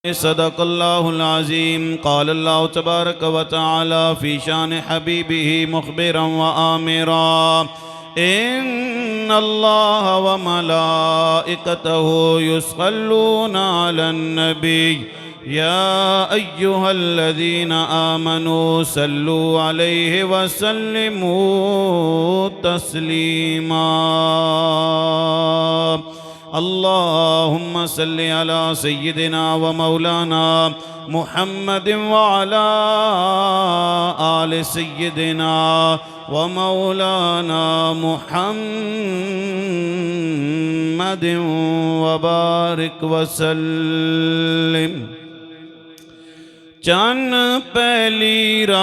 صدق الله العظيم. قال الله تبارك وتعالى في شان حبيبه مخبرا وآمرا: إن الله وملائكته يصلون على النبي يا أيها الذين آمنوا صلوا عليه وسلموا تسليما. اللهم صل على سيدنا ومولانا محمد وعلى آل سيدنا ومولانا محمد وبارك وسلم. چن پہلی رات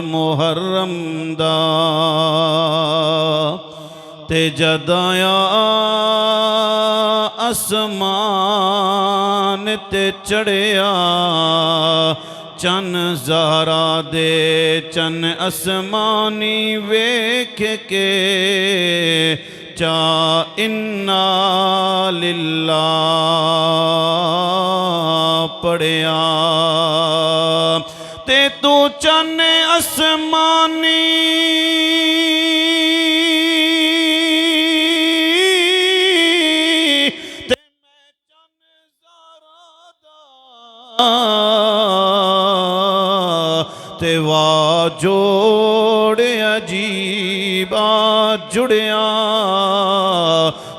محرم دا تے جد آیا اسمان تے چڑھیا چن زہرا دے چن اسمانی ویکھ کے چا انا للہ پڑھیا تے تو چن اسمانی تے میں چن زہرا دا تے وا جوڑ عجیب جڑیا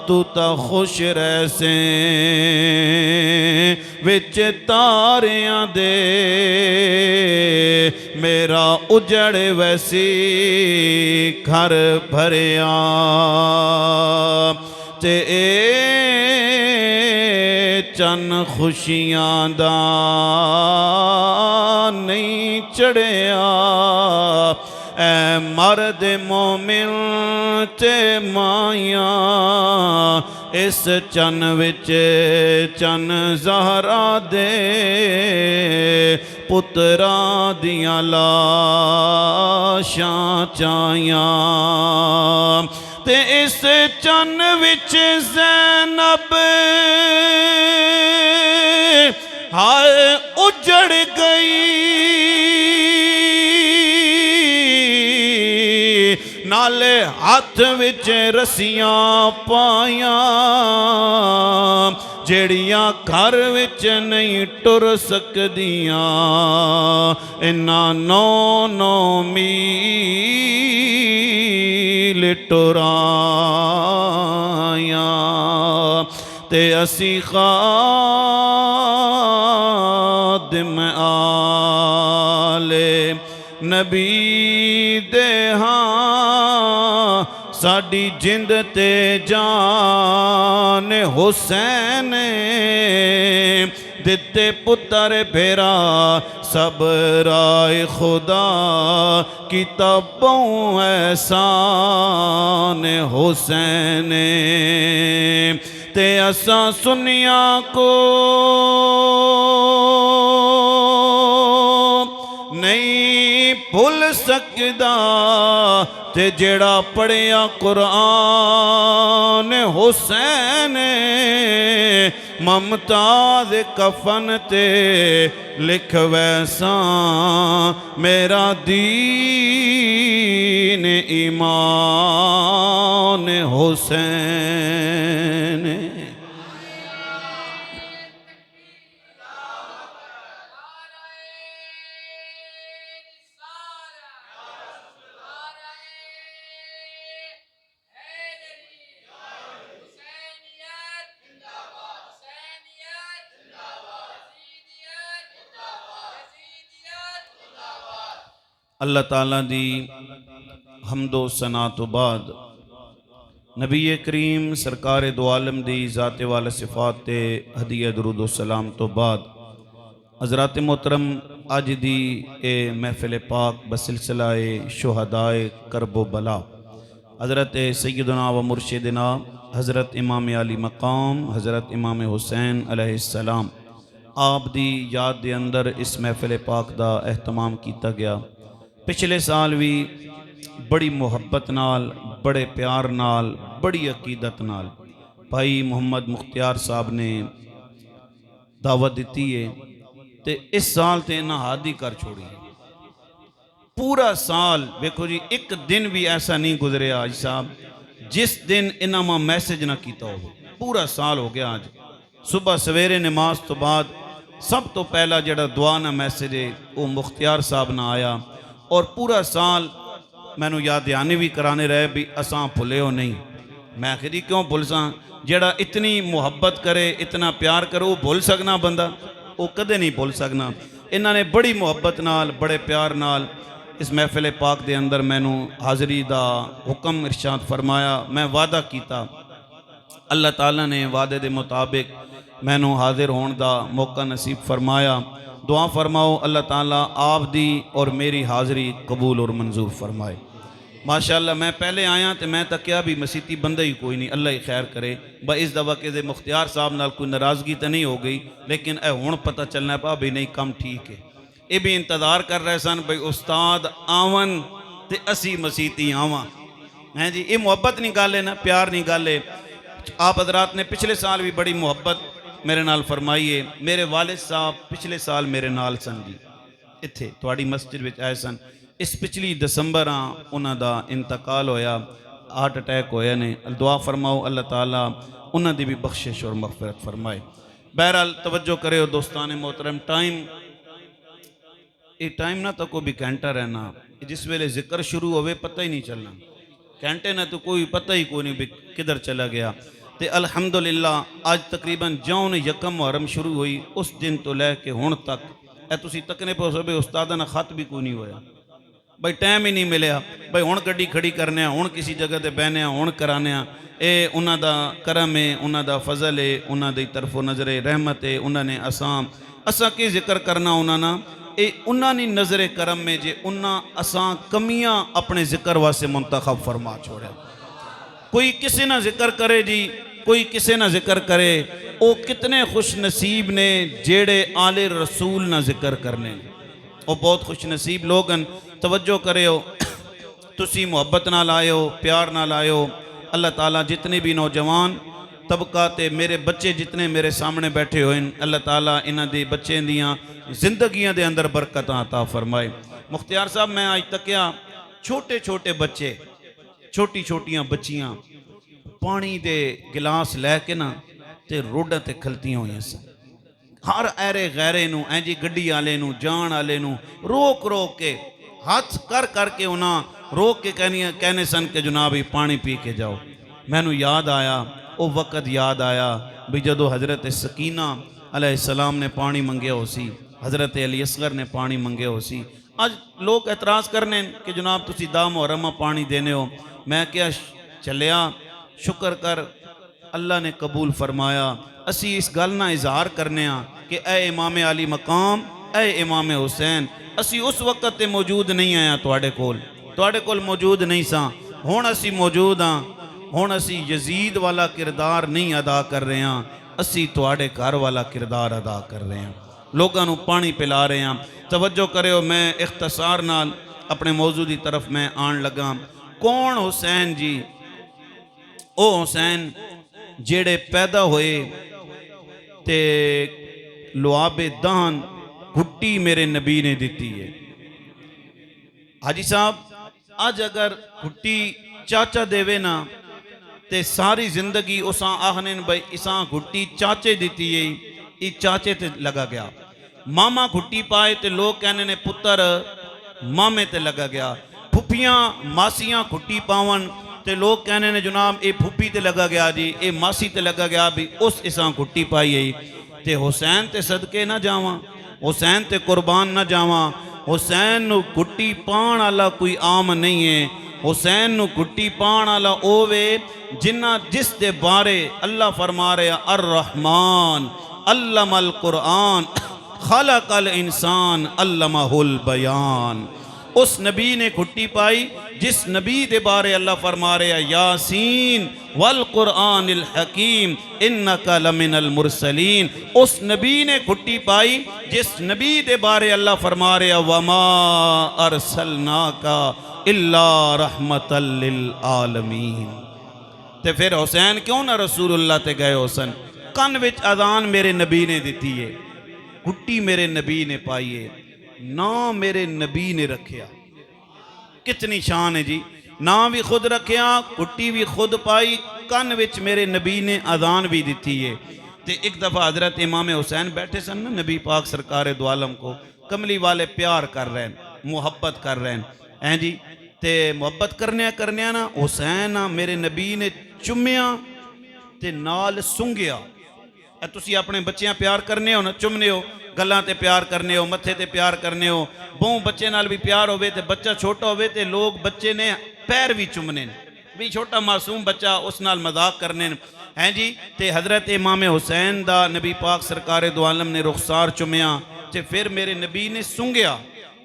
تو تا خوش رہ سیں وچ تاریاں دے میرا اجڑ ویسی گھر بھریا تے اے چن خوشیاں دا نہیں چڑھیا اے مرد مومن تے مائیاں اس چن وچ چن زہرا دے پتراں دیاں لاشاں چائیاں تے اس چن وچ زینب ہائے اجڑ گئی نالے ہاتھ وچ رسیاں پائیاں جیڑیاں گھر وچ نہیں ٹر سکدیاں انہاں 9 میل ٹرائیاں تے اسی خادم آلے نبی دے ہاں ساڑی جند تے جان حسین دتے پتر بھیرا سب رائے خدا کتابوں احسان حسین تے اساں سنیا کو نہیں بھول سکدا تے جیڑا پڑھیا قرآن حسین ممتاز کفن تے لکھ ویساں میرا دین ایمان حسین اللہ تعالیٰ دی حمد و ثنا تو بعد نبی کریم سرکار دو عالم دی ذات والا صفات تے ہدیہ درود و سلام تو بعد حضرات محترم آج دی اے محفل پاک بسلسلہ شہدائے کرب و بلا حضرت سیدنا و مرشدنا حضرت امام علی مقام حضرت امام حسین علیہ السلام آپ دی یاد دے اندر اس محفل پاک دا اہتمام کیتا گیا. پچھلے سال بھی بڑی محبت نال بڑے پیار نال بڑی عقیدت نال بھائی محمد مختار صاحب نے دعوت دیتی ہے تے اس سال تے انہاں ہادی کر چھوڑی ہے پورا سال دیکھو جی ایک دن بھی ایسا نہیں گزرے آج صاحب جس دن انہاں ماں میسج نہ کیتا ہو پورا سال ہو گیا آج صبح سویرے نماز تو بعد سب تو پہلا جڑا دعا نہ میسج ہے وہ مختار صاحب نہ آیا اور پورا سال میں نو یاد دہانی بھی کرانے رہے بھی اساں بھلے ہو نہیں میں کہتی کیوں بھول ساں جڑا اتنی محبت کرے اتنا پیار کرے وہ بھول سکنا بندہ وہ کدے نہیں بھول سکنا انہاں نے بڑی محبت نال بڑے پیار نال اس محفل پاک دے اندر میں نو حاضری دا حکم ارشاد فرمایا میں وعدہ کیتا اللہ تعالیٰ نے وعدے دے مطابق میں نو حاضر ہون دا موقع نصیب فرمایا دعا فرماؤ اللہ تعالیٰ آپ دی اور میری حاضری قبول اور منظور فرمائے ماشاءاللہ میں پہلے آیا تو میں تک کیا بھی مسیتی بندہ ہی کوئی نہیں اللہ ہی خیر کرے با اس دفعہ کہ مختار صاحب نال کوئی ناراضگی تو نہیں ہو گئی لیکن اے ہون پتہ چلنا ہے پا بھی نہیں کم ٹھیک ہے یہ بھی انتظار کر رہے سن بھئی استاد آون تے اسی مسیتی آواں ہیں جی یہ محبت نہیں گالے نا پیار نہیں گالے آپ حضرات نے پچھلے سال بھی بڑی محبت میرے نال فرمائیے میرے والد صاحب پچھلے سال میرے نال سن جی اتھے تھوڑی مسجد وچ آئے سن اس پچھلی دسمبر انہاں دا انتقال ہویا ہارٹ اٹیک ہویا نے دعا فرماؤ اللہ تعالیٰ انہاں دی بھی بخشش اور مغفرت فرمائے بہرحال توجہ کرے ہو دوستان محترم ٹائم نہ تو کوئی بھی گھنٹہ رہنا جس ویلے ذکر شروع ہوئے پتہ ہی نہیں چلنا گھنٹے نہ تو کوئی پتہ ہی کوئی نہیں بھی کدھر چلا گیا تے الحمدللہ آج تقریباً جون یکم محرم شروع ہوئی اس دن تو لے کے ہون تک اے تسی تکنے پہ ہو استادہ نہ خط بھی کوئی نہیں ہویا بھائی ٹائم ہی نہیں ملیا بھائی ہون گڈی کھڑی کرنے ہون کسی جگہ تے بہنے ہون کرانے اے انہاں دا کرم ہے انہاں دا فضل ہے انہاں دی طرف و نظر رحمت ہے انہاں نے اساں کی ذکر کرنا انہاں نا اے انہاں نے نظر کرم میں جے انہاں اساں کمیاں اپنے ذکر واسے منتخب فرما چھوڑے کوئی کسی نہ ذکر کرے جی کوئی کسی نہ ذکر کرے او کتنے خوش نصیب نے جیڑے آل رسول نہ ذکر کرنے او بہت خوش نصیب لوگن توجہ کرے ہو تسی محبت نہ لائے ہو پیار نہ لائے ہو اللہ تعالیٰ جتنے بھی نوجوان طبقات میرے بچے جتنے میرے سامنے بیٹھے ہوئے اللہ تعالیٰ انہاں دے بچے دیاں زندگیاں دے اندر برکتاں عطا فرمائے مختار صاحب میں آج تک کیا چھوٹے چھوٹے بچے چھوٹی چھوٹیاں بچیاں پانی دے گلاس لے کے نا تے روڈاں تے کھلتی ہوئی ہیں سن ہر ایرے غیرے نو این جی گڈی آلے نو جان آلے نو روک روک کے ہاتھ کر کے انہاں روک کے کہنے سن کہ جناب ہی پانی پی کے جاؤ میں نو یاد آیا او وقت یاد آیا بھی جدو حضرت سکینہ علیہ السلام نے پانی منگے ہو سی حضرت علی اصغر نے پانی منگے ہو سی آج لوگ اعتراض کرنے کہ جناب تسی دا محرمہ پانی دینے ہو میں کیا چلیا شکر کر اللہ نے قبول فرمایا اسی اس گل نہ اظہار کرنے کہ اے امام علی مقام اے امام حسین اسی اس وقت تے موجود نہیں آیا توڑے کول موجود نہیں ساں ہون اسی موجود ہاں ہون اسی یزید والا کردار نہیں ادا کر رہے ہیں اسی توڑے گھر والا کردار ادا کر رہے ہیں لوگاں نو پانی پلا رہے ہیں توجہ کرے ہو میں اختصار نال اپنے موضوع دی طرف میں آن لگا کون حسین جی او حسین جیڑے پیدا ہوئے تے لعاب دہن گھٹی میرے نبی نے دیتی ہے حاجی صاحب آج اگر گھٹی چاچا دیوے نا تے ساری زندگی اساں آہنین بھائی اساں گھٹی چاچے دیتی ہے یہ چاچے تے لگا گیا ماما گھٹی پائے تے لوگ کہنے نے پتر مامے تے لگا گیا پھپیاں ماسیاں گھٹی پاون تے لوگ کہنے نے جناب اے پھپی تے لگا گیا جی اے ماسی تے لگا گیا بھی اس اساں گھٹی پائی ہے تے حسین تے صدقے نہ جاواں حسین تے قربان نہ جاواں حسین نو گھٹی پان آلا کوئی عام نہیں ہے حسین نو گھٹی پان آلا اووے جنہ جس دے بارے اللہ فرما رہے الرحمن علم القرآن خلق الانسان علمہ البیان اس نبی نے گھٹی پائی جس نبی دے بارے اللہ فرما رہے یاسین والقرآن الحکیم انکا لمن المرسلین اس نبی نے گھٹی پائی جس نبی دے بارے اللہ فرما رہے وما ارسلناکا الا رحمت للعالمین۔ تے پھر حسین کیوں نہ رسول اللہ تے گئے حسن، کن وچ اذان میرے نبی نے دیتی ہے، گھٹی میرے نبی نے پائی ہے، نام میرے نبی نے رکھیا۔ کتنی شان ہے جی، نام بھی خود رکھیا، گھٹی بھی خود پائی، کن وچ میرے نبی نے اذان بھی دیتی ہے۔ تے ایک دفعہ حضرت امام حسین بیٹھے سن نا، نبی پاک سرکار دو عالم کو کملی والے پیار کر رہے ہیں، محبت کر رہے ہیں جی۔ تے محبت کرنے نا حسین میرے نبی نے چمیا تے نال سنگیا۔ تسی اپنے بچیاں پیار کرنے ہو نا، چمنے ہو، گلاں تے پیار کرنے ہو، متھے تے پیار کرنے ہو، بہوں بچے نال بھی پیار ہوئے تے بچہ چھوٹا ہوئے تے لوگ بچے نے پیر بھی چمنے بھی، چھوٹا معصوم بچہ اس نال مذاق کرنے ہیں جی۔ تے حضرت امام حسین دا نبی پاک سرکار دو عالم نے رخسار چمیا تے پھر میرے نبی نے سنگیا۔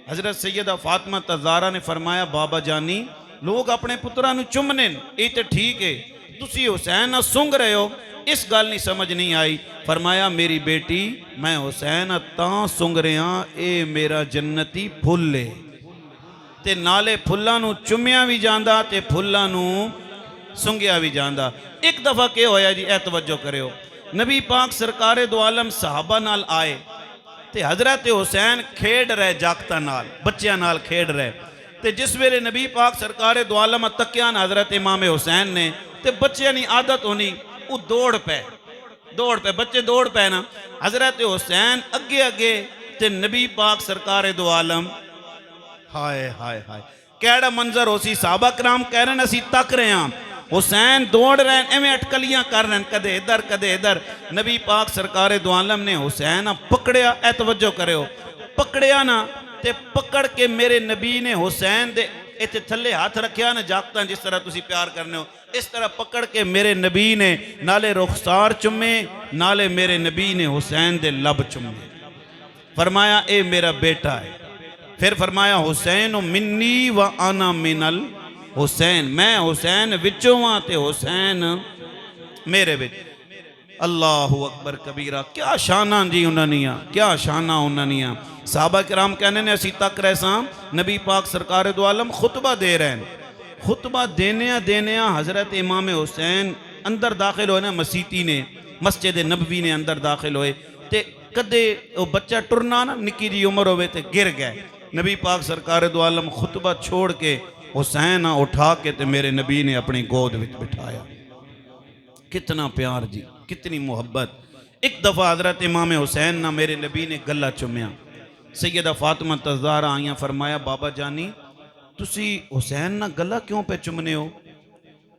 حضرت سیدہ فاطمہ تزارہ نے فرمایا بابا جانی لوگ اپنے پترانو چمنے یہ تے ٹھیک ہے، تسی حسین سنگ رہے ہو، اس گل نہیں سمجھ نہیں آئی۔ فرمایا میری بیٹی میں حسین تاں سنگ رہا اے میرا جنتی پھل لے، تے نالے پھلاں نو چمیا بھی جاندہ تے پھلاں نو سنگیا بھی جاندہ۔ ایک دفعہ کیا ہویا جی، اے توجہ کرے ہو، نبی پاک سرکار دو عالم صحابہ نال آئے تے حضرت حسین کھیڑ رہے، جاکتہ نال بچیاں نال کھیڑ رہے تے جس ویلے نبی پاک سرکار دو عالم تکیان حضرت امام حسین نے تے بچیاں نہیں عادت ہونی وہ دوڑ پہ بچے دوڑ پہ نا، حضرت حسین اگے اگے تے نبی پاک سرکار دو عالم ہائے ہائے ہائے کیڑا منظر ہو سی، صحابہ کرام کہہ رہے ہیں اسی تک رہے ہیں، حسین دوڑ رہے ہیں، ایویں اٹکلیاں کر رہے ہیں، کدے ادھر۔ نبی پاک سرکار دو عالم نے حسین پکڑیا، اے توجہ کرے ہو، پکڑیا نا تے پکڑ کے میرے نبی نے حسین دے ایتھے تھلے ہاتھ رکھیا نا، جاکتاں جس طرح تسی پیار کرنے ہو اس طرح پکڑ کے میرے نبی نے نالے رخسار چمے، نالے میرے نبی نے حسین دے لب چمے، فرمایا اے میرا بیٹا ہے۔ پھر فرمایا حسین منی و انا من الحسین، میں حسین وچوں ہاں تے حسین میرے وچ۔ اللہ اکبر کبیرہ، کیا شانہ جی انہانیاں، کیا شانہ انہانیاں۔ صحابہ کرام کہنے نے اسی تک رہے ساں، نبی پاک سرکار دو عالم خطبہ دے رہے ہیں، خطبہ دینیا حضرت امام حسین اندر داخل ہوئے نا، مسیتی نے مسجد نبوی نے اندر داخل ہوئے تے کدے بچہ ٹرنا نا نکی جی عمر ہوئے تے گر گئے، نبی پاک سرکار دو عالم خطبہ چھوڑ کے حسین اٹھا کے تے میرے نبی نے اپنی گود وچ بٹھایا۔ کتنا پیار جی، کتنی محبت۔ ایک دفعہ حضرت امام حسین نہ میرے نبی نے گلہ چمیا، سیدہ فاطمہ تزارہ آئیاں، فرمایا بابا جانی تسی حسین نہ گلہ کیوں پہ چمنے ہو،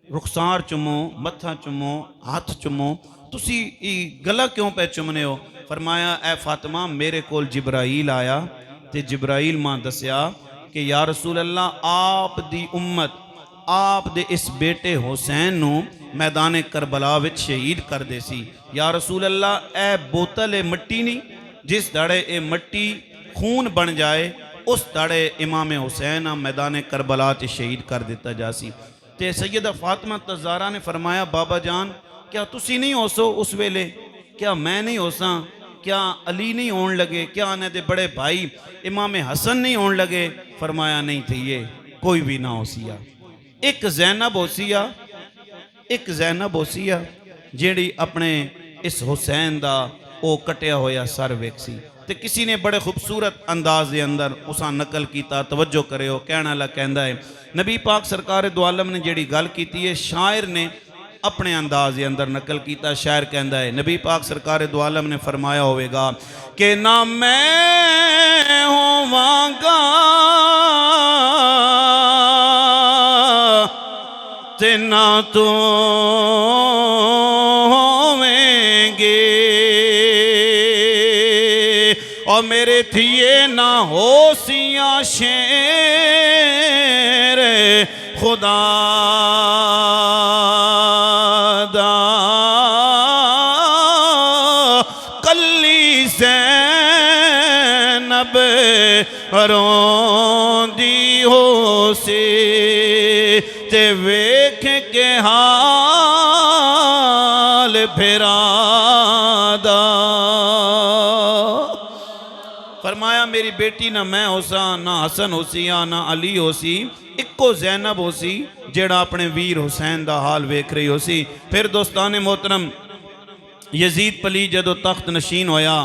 رخسار چمو، متھا چمو، ہاتھ چمو، تسی گلہ کیوں پہ چمنے ہو؟ فرمایا اے فاطمہ میرے کول جبرائیل آیا تے جبرائیل ماں دسیا کہ یا رسول اللہ آپ دی امت آپ دے اس بیٹے حسین نو میدان کربلا وچ شہید کر دے سی، یا رسول اللہ اے بوتل مٹی نہیں جس دڑے اے مٹی خون بن جائے اس دڑے امام حسین میدان کربلا تے شہید کر دیتا جاسی۔ تے سیدہ فاطمہ تزارہ نے فرمایا بابا جان کیا تسی نہیں ہو سو اس ویلے، کیا میں نہیں ہو ساں، کیا علی نہیں ہون لگے، کیا آنے دے بڑے بھائی امام حسن نہیں ہون لگے؟ فرمایا نہیں تھی، یہ کوئی بھی نہ ہو سیا، ایک زینب ہو سیا جیڑی اپنے اس حسین دا او کٹیا ہویا سر ویک سی، تے کسی نے بڑے خوبصورت انداز دے اندر اساں نقل کیتا، توجہ کرے ہو، کہنا اللہ کہندہ ہے نبی پاک سرکار دو عالم نے جیڑی گل کیتی ہے شاعر نے اپنے انداز دے اندر نقل کیتا، شاعر کہندہ ہے نبی پاک سرکار دو عالم نے فرمایا ہوئے گا کہ نہ میں ہوں گا تے نہ تو ہویں گے، اور میرے تھیے نہ ہو سیاں شیر خدا دا، کلی زینب روندی ہو سی تے ویکھ کے حال پھرا دا۔ فرمایا میری بیٹی نہ میں ہو سا نہ حسن ہو سی یا نہ علی ہو سی اکو زینب ہو سی جیڑا اپنے ویر حسین دا حال ویکھ رہی ہو سی۔ پھر دوستان محترم یزید پلی جدو تخت نشین ہویا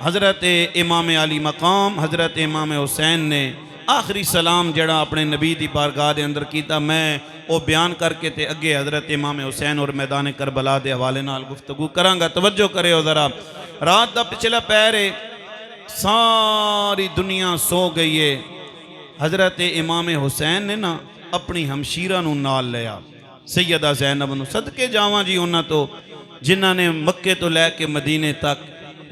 حضرت امام علی مقام حضرت امام حسین نے آخری سلام جڑا اپنے نبی دی بارگاہ دے اندر کیتا میں وہ بیان کر کے تے اگے حضرت امام حسین اور میدان کربلا دے حوالے نال گفتگو کرانگا۔ توجہ کرے ہو ذرا، رات دا پچھلا پہرے ساری دنیا سو گئی ہے، حضرت امام حسین نے نا اپنی ہمشیرہ نو نال لیا سیدہ زینب نو، صدقے جاواں جی انہاں تو جنہاں نے مکے تو لے کے مدینے تک،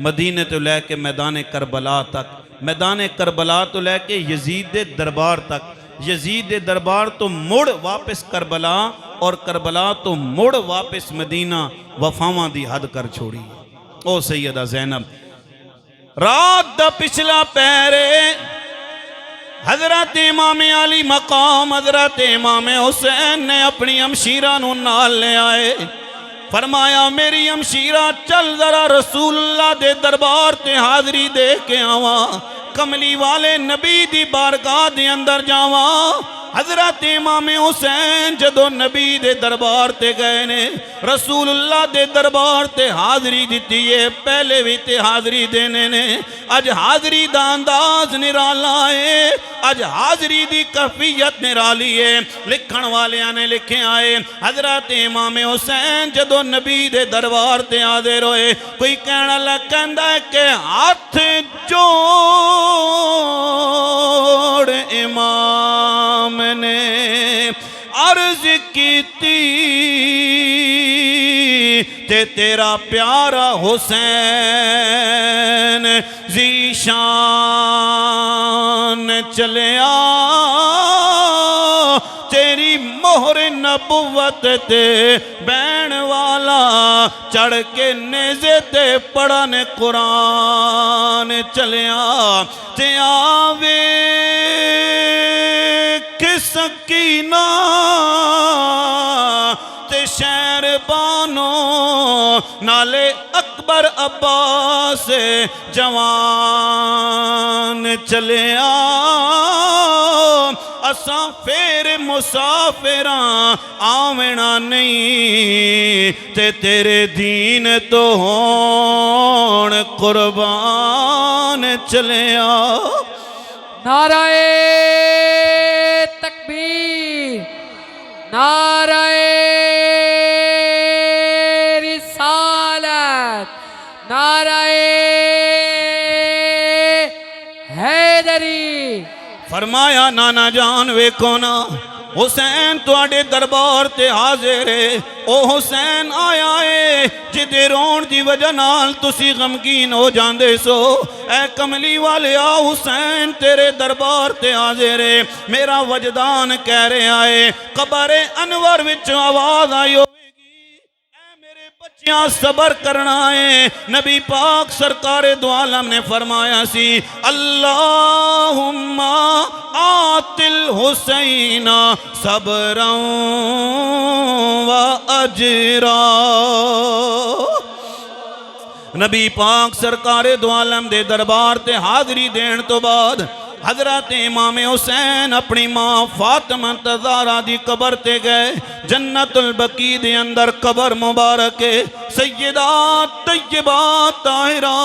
مدینے تو لے کے میدان کربلا تک، میدان کربلا تو لے کے یزید دے دربار تک، یزید دے دربار تو مڑ واپس کربلا اور کربلا تو مڑ واپس مدینہ وفاواں دی حد کر چھوڑی۔ او سیدہ زینب رات دا پچھلا پہرے حضرت امام علی مقام حضرت امام حسین نے اپنی ہمشیرہ نو نال لے آئے، فرمایا میری ہمشیرہ چل ذرا رسول اللہ دے دربار تے حاضری دے کے آواں، کملی والے نبی دی بارگاہ دے اندر جاواں۔ حضرت امام حسین جدو نبی دے دربار تے گئے نے، رسول اللہ دے دربار تے حاضری دیتی ہے، پہلے بھی تے حاضری دینے نے، اج حاضری دا انداز نرالا ہے، اج حاضری دی کیفیت نرالی ہے۔ لکھن والیاں نے لکھے آئے حضرت امام حسین جدو نبی دے دربار تے حاضر ہوئے، کوئی کہنا لگا ہے کہ ہاتھ جوڑ امام نے عرض کی تھی تے تیرا پیارا حسین ذیشان چلیا، تیری مہر نبوت تے بین والا چڑھ کے نیزے تے پڑھن قرآن چلیا، تے آوے سکینہ تے شہر بانو نالے اکبر عباس جوان چلیا، اساں پھر مسافراں آونا نہیں تے تیرے دین تو ہون قربان چلیا۔ نعرہ تکبیر، نعرہ رسالت، نعرہ حیدری۔ فرمایا نانا جان ویکھو نا حسین تواڈے دربار تے حاضر ہے، او حسین آیا ہے جدے رون دی وجہ نال تسی غمگین ہو جاندے سو، اے کملی والے آ حسین تیرے دربار تے حاضر ہے، میرا وجدان کہہ رہا ہے قبر انور وچ آواز آئی بچیاں صبر کرنا ہے۔ نبی پاک سرکار دو عالم نے فرمایا سی اللہم آت الحسین صبرا و اجرا۔ نبی پاک سرکار دو عالم دے دربار تے حاضری دین تو بعد حضرت امام حسین اپنی ماں فاطمہ زہرا دی قبر تے گئے، جنت البقیع دے اندر قبر مبارک سیدہ طیبہ طاہرہ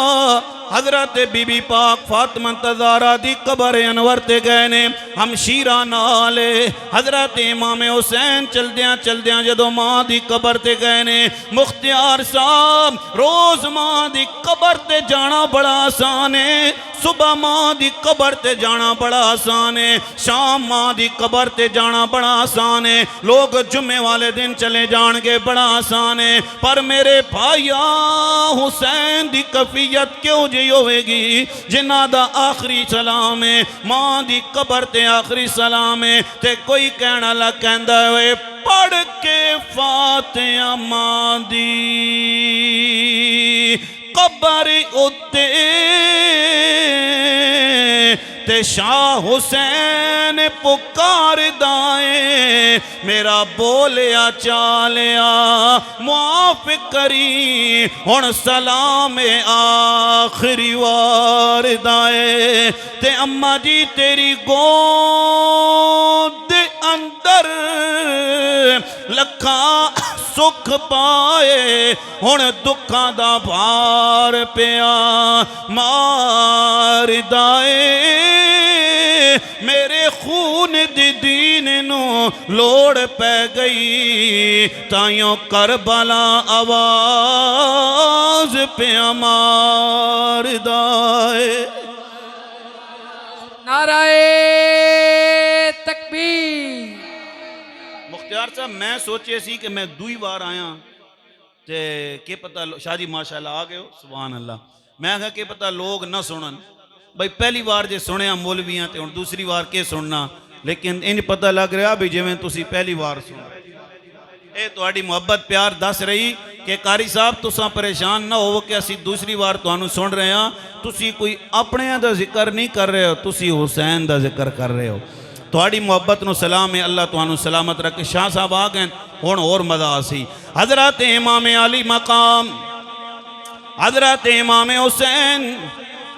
حضرت بی بی پاک فاطمہ زہرا دی قبر انور تے گئے نے، ہمشیرہ نالے حضرت امام حسین چل دیاں جدو ماں دی قبر تے گئے نے، مختیار صاحب روز ماں دی قبر تے جانا بڑا آسان ہے، صبح ماں دی قبر تے جانا بڑا آسان ہے، شام ماں دی قبر تے جانا بڑا آسان ہے، لوگ جمعے والے دن چلے جان گے بڑا آسان ہے، پر میرے بھائیا حسین دی کفیت کیوں جی ہوئے گی جنہ دا آخری سلام ہے ماں دی قبر تے آخری سلام ہے، تے کوئی کہنا لگ کہندہ ہوئے پڑھ کے فاتحہ ماں دی قبر اتے تے شاہ حسین پکار دائیں میرا بولیا چالیا معاف معاف کری ہن سلام آخری واردائے تے اماں جی تیری گود اندر لکھاں سکھ پائے ہن دکھاں دا بھار پیا مار دائے میرے خون دی دین نو لوڑ پہ گئی تائیوں کربلا آواز پیا مار دائے نعرہ تکبیر مختار صاحب میں سوچے سی کہ میں دوئی بار آیا تے کہ پتہ شاہ جی ماشاءاللہ آ گئے ہو سبحان اللہ میں کہا کہ پتہ لوگ نہ سنن بھئی پہلی بار جے سنیا مولویاں تے اور دوسری بار کے سننا لیکن ان پتہ لگ رہا بھی جویں تسی پہلی بار سن اے تہاڈی محبت پیار دس رہی کہ قاری صاحب تساں پریشان نہ ہو کہ اسی دوسری بار تانوں سن رہے ہاں تسی کوئی اپنے دا ذکر نہیں کر رہے ہو تسی حسین دا ذکر کر رہے ہو تہاڈی محبت نو سلام ہے اللہ تانوں سلامت رکھے شاہ صاحب آ گئے ہن اور مزہ آسی حضرت امام علی مقام حضرت امام حسین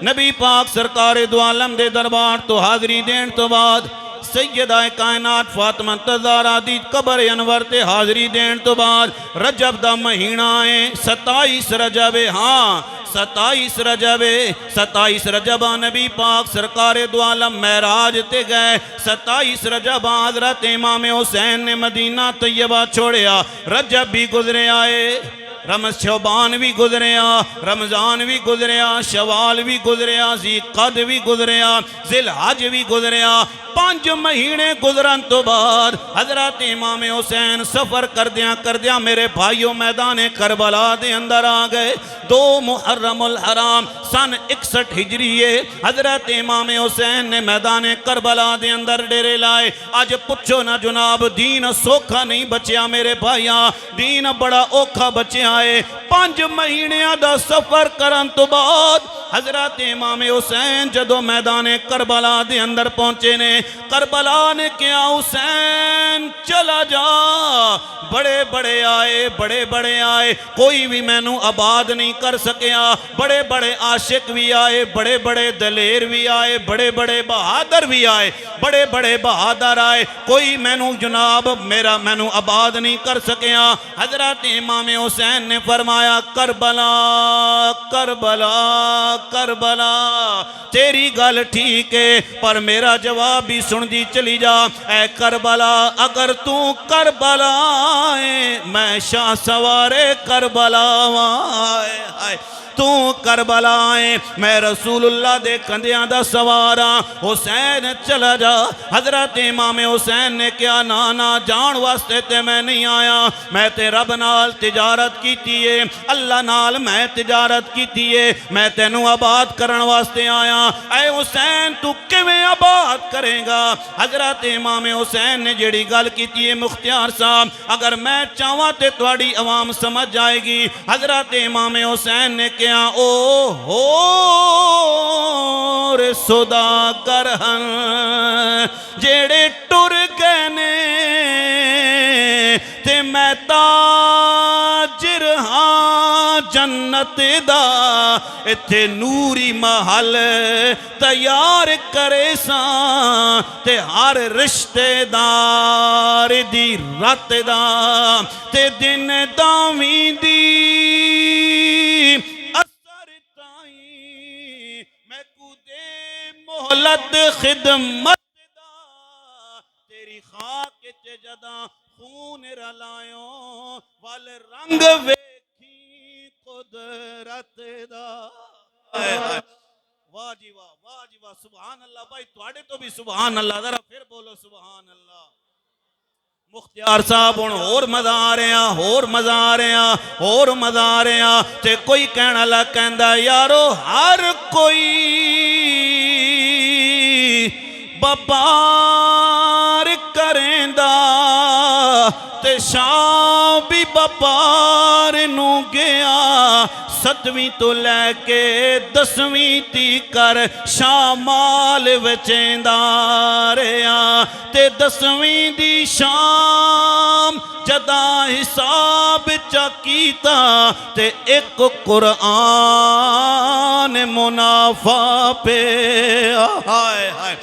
نبی پاک سرکار دو عالم دے دربار تو حاضری دین تو بعد سیدہ کائنات فاطمہ تزارہ دی قبر انور تے حاضری دین تو بعد رجب دا مہینہ ہے 27 رجب ہاں 27 رجب نبی پاک سرکار دو عالم معراج تے گئے 27 رجب حضرت امام حسین نے مدینہ طیبہ چھوڑیا رجب بھی گزرے آئے شعبان بھی گزریا رمضان بھی گزریا شوال بھی گزریا ذیقعد بھی گزریا ذوالحج بھی گزریا 5 مہینے گزرن تو بعد حضرت امام حسین سفر کردیاں میرے بھائیوں میدان کربلا دے اندر آ گئے 2 محرم الحرام سن 61 ہجریے حضرت امام حسین نے میدان کربلا دے اندر ڈیرے لائے آج پچھو نہ جناب دین سوکھا نہیں بچیا میرے بھائیاں دین بڑا اوکھا بچیا ہے 5 مہینیاں دا سفر کرن تو بعد حضرت امام حسین جدو میدان کربلا دے اندر پہنچے نے کربلا نے کیا حسین چلا جا بڑے بڑے آئے کوئی بھی میں نو آباد نہیں کر سکیا بڑے بڑے عاشق بھی آئے بڑے بڑے دلیر بھی آئے بڑے بڑے بہادر بھی آئے بڑے بڑے بہادر آئے کوئی میں نو جناب میں نو آباد نہیں کر سکیا حضرت امام حسین نے فرمایا کربلا کربلا کربلا تیری گل ٹھیک ہے پر میرا جواب بھی سن دی چلی جا اے کربلا اگر تو کربلا ہے میں شاہ سوارے کربلا آئے تو کربلا آئے میں رسول اللہ دے کندیاں دا سوارا حسین چلا جا حضرت امام حسین نے کیا نانا جان واسطے تے میں نہیں آیا میں تے رب نال تجارت کی تیئے اللہ نال میں تجارت کی تیئے میں تینوں آباد کرن واسطے آیا اے حسین تو کیویں آباد کرے گا حضرت امام حسین نے جڑی گل کی تیئے مختار صاحب اگر میں چاہواں تے تواڈی عوام سمجھ جائے گی حضرت امام حسین نے کیا او ہو رے صدا کرہن جیڑے ٹر گئے نے تے میں تاجر ہاں جنت دا اتھے نوری محل تیار کرے ساں تے ہر رشتے دار دی رات دا تے دن داویں دی محلت خدمت دا تیری خاک جدا خون رلائیوں وال رنگ ویکھی قدرت دا واہ جی واہ سبحان اللہ بھائی تواڈے تو بھی سبحان اللہ ذرا پھر بولو سبحان اللہ مختار صاحب ہن اور مزہ آ رہے ہیں تے کوئی کہنا لگ کہندا یارو ہر کوئی بپار کریں دا تے شاہ بھی بپار نو گیا 7ویں تو لے کے 10ویں تی کر شامال وچینداریاں تے 10ویں دی شام جدا حساب چا کیتا تے ایک قرآن منافع پہ ہائے ہائے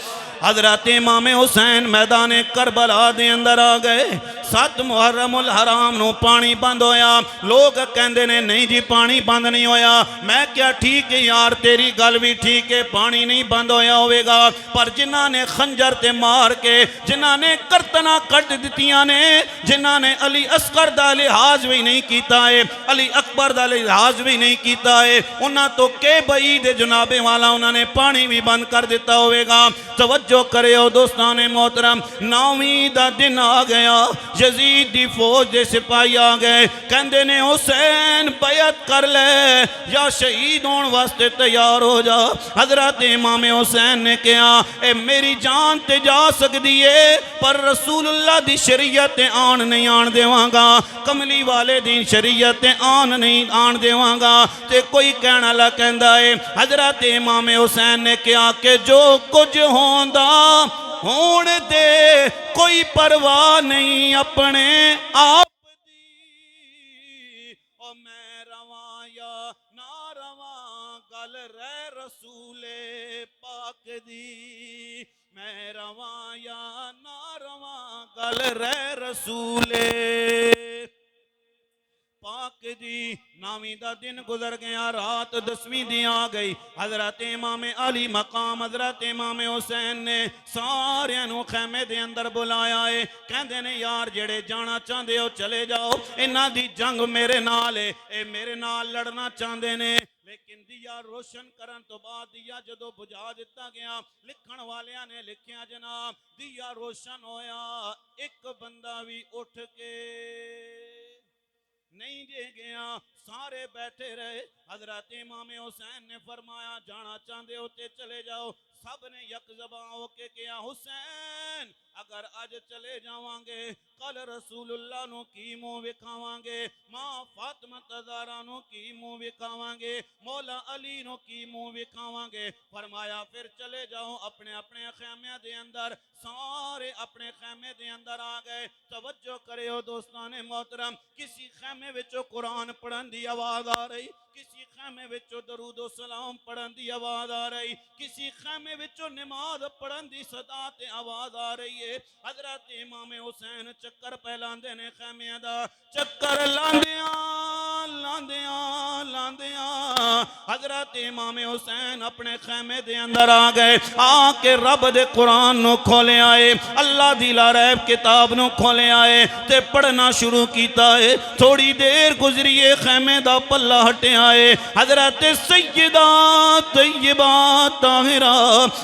حضرت امام حسین میدان کربلا دے اندر آ گئے 7 محرم الحرام نو پانی بند ہویا لوگ کہندے نے نہیں جی پانی بند نہیں ہویا میں کیا ٹھیک ہے یار تیری گل بھی ٹھیک ہے پانی نہیں بند ہویا ہوئے گا پر جنہاں نے خنجر تے مار کے جنہاں نے کرتنا کٹ دتیاں نے جنہاں نے علی اصغر دا لحاظ بھی نہیں کیتا ہے علی اکبر دا لحاظ بھی نہیں کیتا ہے انہاں تو کہ بعید جناب والا انہاں نے پانی بھی بند کر دیتا ہوئے گا توجہ جو کرے ہو دوستان محترم 9ویں دا دن آ گیا یزید دی فوج دے سپاہی آ گئے کہندے نے حسین بیعت کر لے یا شہید ہون واسطے تیار ہو جا حضرت امام حسین نے کہا اے میری جان تے جا سکتی ہے پر رسول اللہ دی شریعت آن نہیں آن دیواں گا کملی والے دی شریعت آن نہیں آن دیواں گا تے کوئی کہنا لگا کہندا ہے حضرت امام حسین نے کہا کہ جو کچھ ہوندا ہون دے کوئی پرواہ نہیں اپنے آپ دی او میں رواں یا نہ رواں گل رہ رسول پاک دی میں رواں یا نہ رواں گل رہ رسول پاک دی 9ویں دا دن گزر گیا رات 10ویں دی آ گئی حضرت امام علی مقام حضرت امام حسین نے سارے نو خیمے دے اندر بلایا ہے کہندے نے یار جڑے جانا چاندے ہو چلے جاؤ انہاں دی جنگ میرے نال ہے اے میرے نال لڑنا چاندے نے لیکن دیا روشن کرن تو بعد دیا جدو بجھا دیتا گیا لکھن والیاں نے لکھیا جناب دیا روشن ہویا ایک بندہ بھی اٹھ کے نہیں دے گیا سارے بیٹھے رہے حضرت امام حسین نے فرمایا جانا چاندے ہوتے چلے جاؤ سب نے یک زبان ہو کے کیا حسین اگر آج چلے جاواں گے کل رسول اللہ نو کی منہ وکھاواں گے ماں فاطمہ زہرا نو کی منہ وکھاواں گے مولا علی نو کی منہ وکھاواں گے فرمایا پھر چلے جاؤ اپنے اپنے خیمے دے اندر سارے اپنے خیمے دے اندر آ گئے توجہ کرے ہو دوستان محترم کسی خیمے وچوں قرآن پڑھن دی آواز آ رہی کسی خیمے وچوں درود و سلام پڑھن دی آواز آ رہی کسی خیمے وچوں نماز پڑھن دی صدا تے آواز آ رہی ہے حضرت امام حسین چکر پہلاندے نے خیمے دا چکر لاندیاں حضرت امام حسین اپنے خیمے دے اندر آ گئے آ کے رب دے قرآن نو کھولے آئے اللہ دی لا ریب کتاب نو کھولے آئے تے پڑھنا شروع کیتا ہے تھوڑی دیر گزریے خیمے دا پلہ ہٹے آئے حضرت سیدہ طیبہ طاہرہ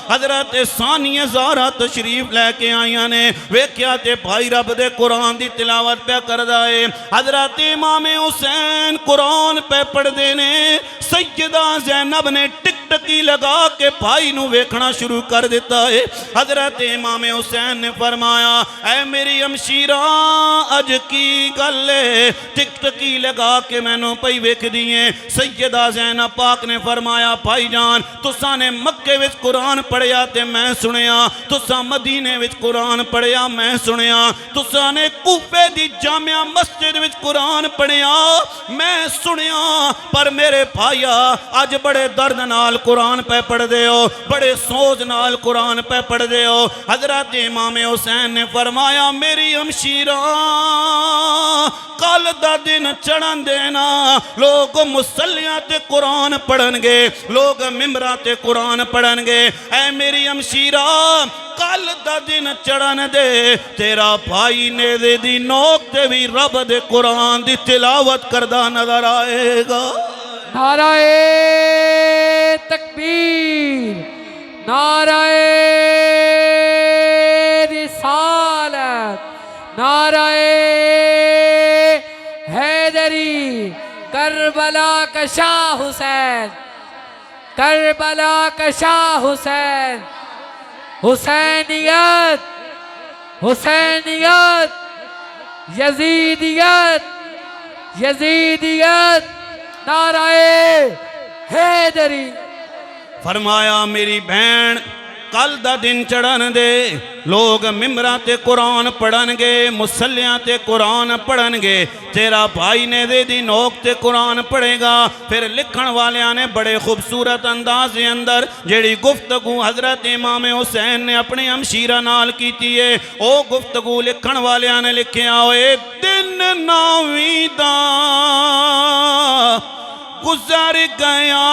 حضرت ثانیہ زہرا تشریف لے کے آئیاں نے ویکھیا تے بھائی رب دے قرآن دی تلاوت پہ کر دائے حضرت امام حسین قرآن پہ پڑھ دینے سیدہ زینب نے ٹک ٹکی لگا کے بھائی نو ویکھنا شروع کر دیتا ہے حضرت امام حسین نے فرمایا اے میری ہمشیرہ اج کی گلے ٹک ٹکی لگا کے میں نو پئی ویکھ دیئے سیدہ زینب پاک نے فرمایا بھائی جان تساں نے مکے وچ قرآن پڑھیا تے میں سنیا تساں مدینے وچ قرآن پڑھیا میں سنیا تساں نے کوفے دی جامعہ مسجد وچ قرآن پڑھیا میں سنیا پر میرے بھائیا آج بڑے درد نال قرآن پہ پڑھ دے ہو بڑے سوز نال قرآن پہ پڑھ دے ہو حضرت امام حسین نے فرمایا میری ہمشیرہ کل دا دن چڑھن دینا لوگ مسلیاں تے قرآن پڑھن گے لوگ ممبراں تے قرآن پڑھن گے اے میری ہمشیرہ کل دا دن چڑھن دے تیرا بھائی نیزے دی نوک تے بھی رب دے قرآن دی تلاوت کردہ نظر آئے گا نعرہ تکبیر نعرہ رسالت نعرہ حیدری کربلا کا شاہ حسین کربلا کا شاہ حسین حسینیت حسینیت یزیدیت یزیدیت نعرہ حیدری فرمایا میری بہن کل دا دن چڑھن دے لوگ ممبراں تے قرآن پڑھن گے مسلیاں تے قرآن پڑھن گے تیرا بھائی نے دے دی نوک تے قرآن پڑھے گا پھر لکھن والیاں نے بڑے خوبصورت انداز اندر جیڑی گفتگو حضرت امام حسین نے اپنے ہمشیرہ نال کیتی ہے او گفتگو لکھن والیاں نے لکھیا ہوئے دن ناویں دا گزر گیا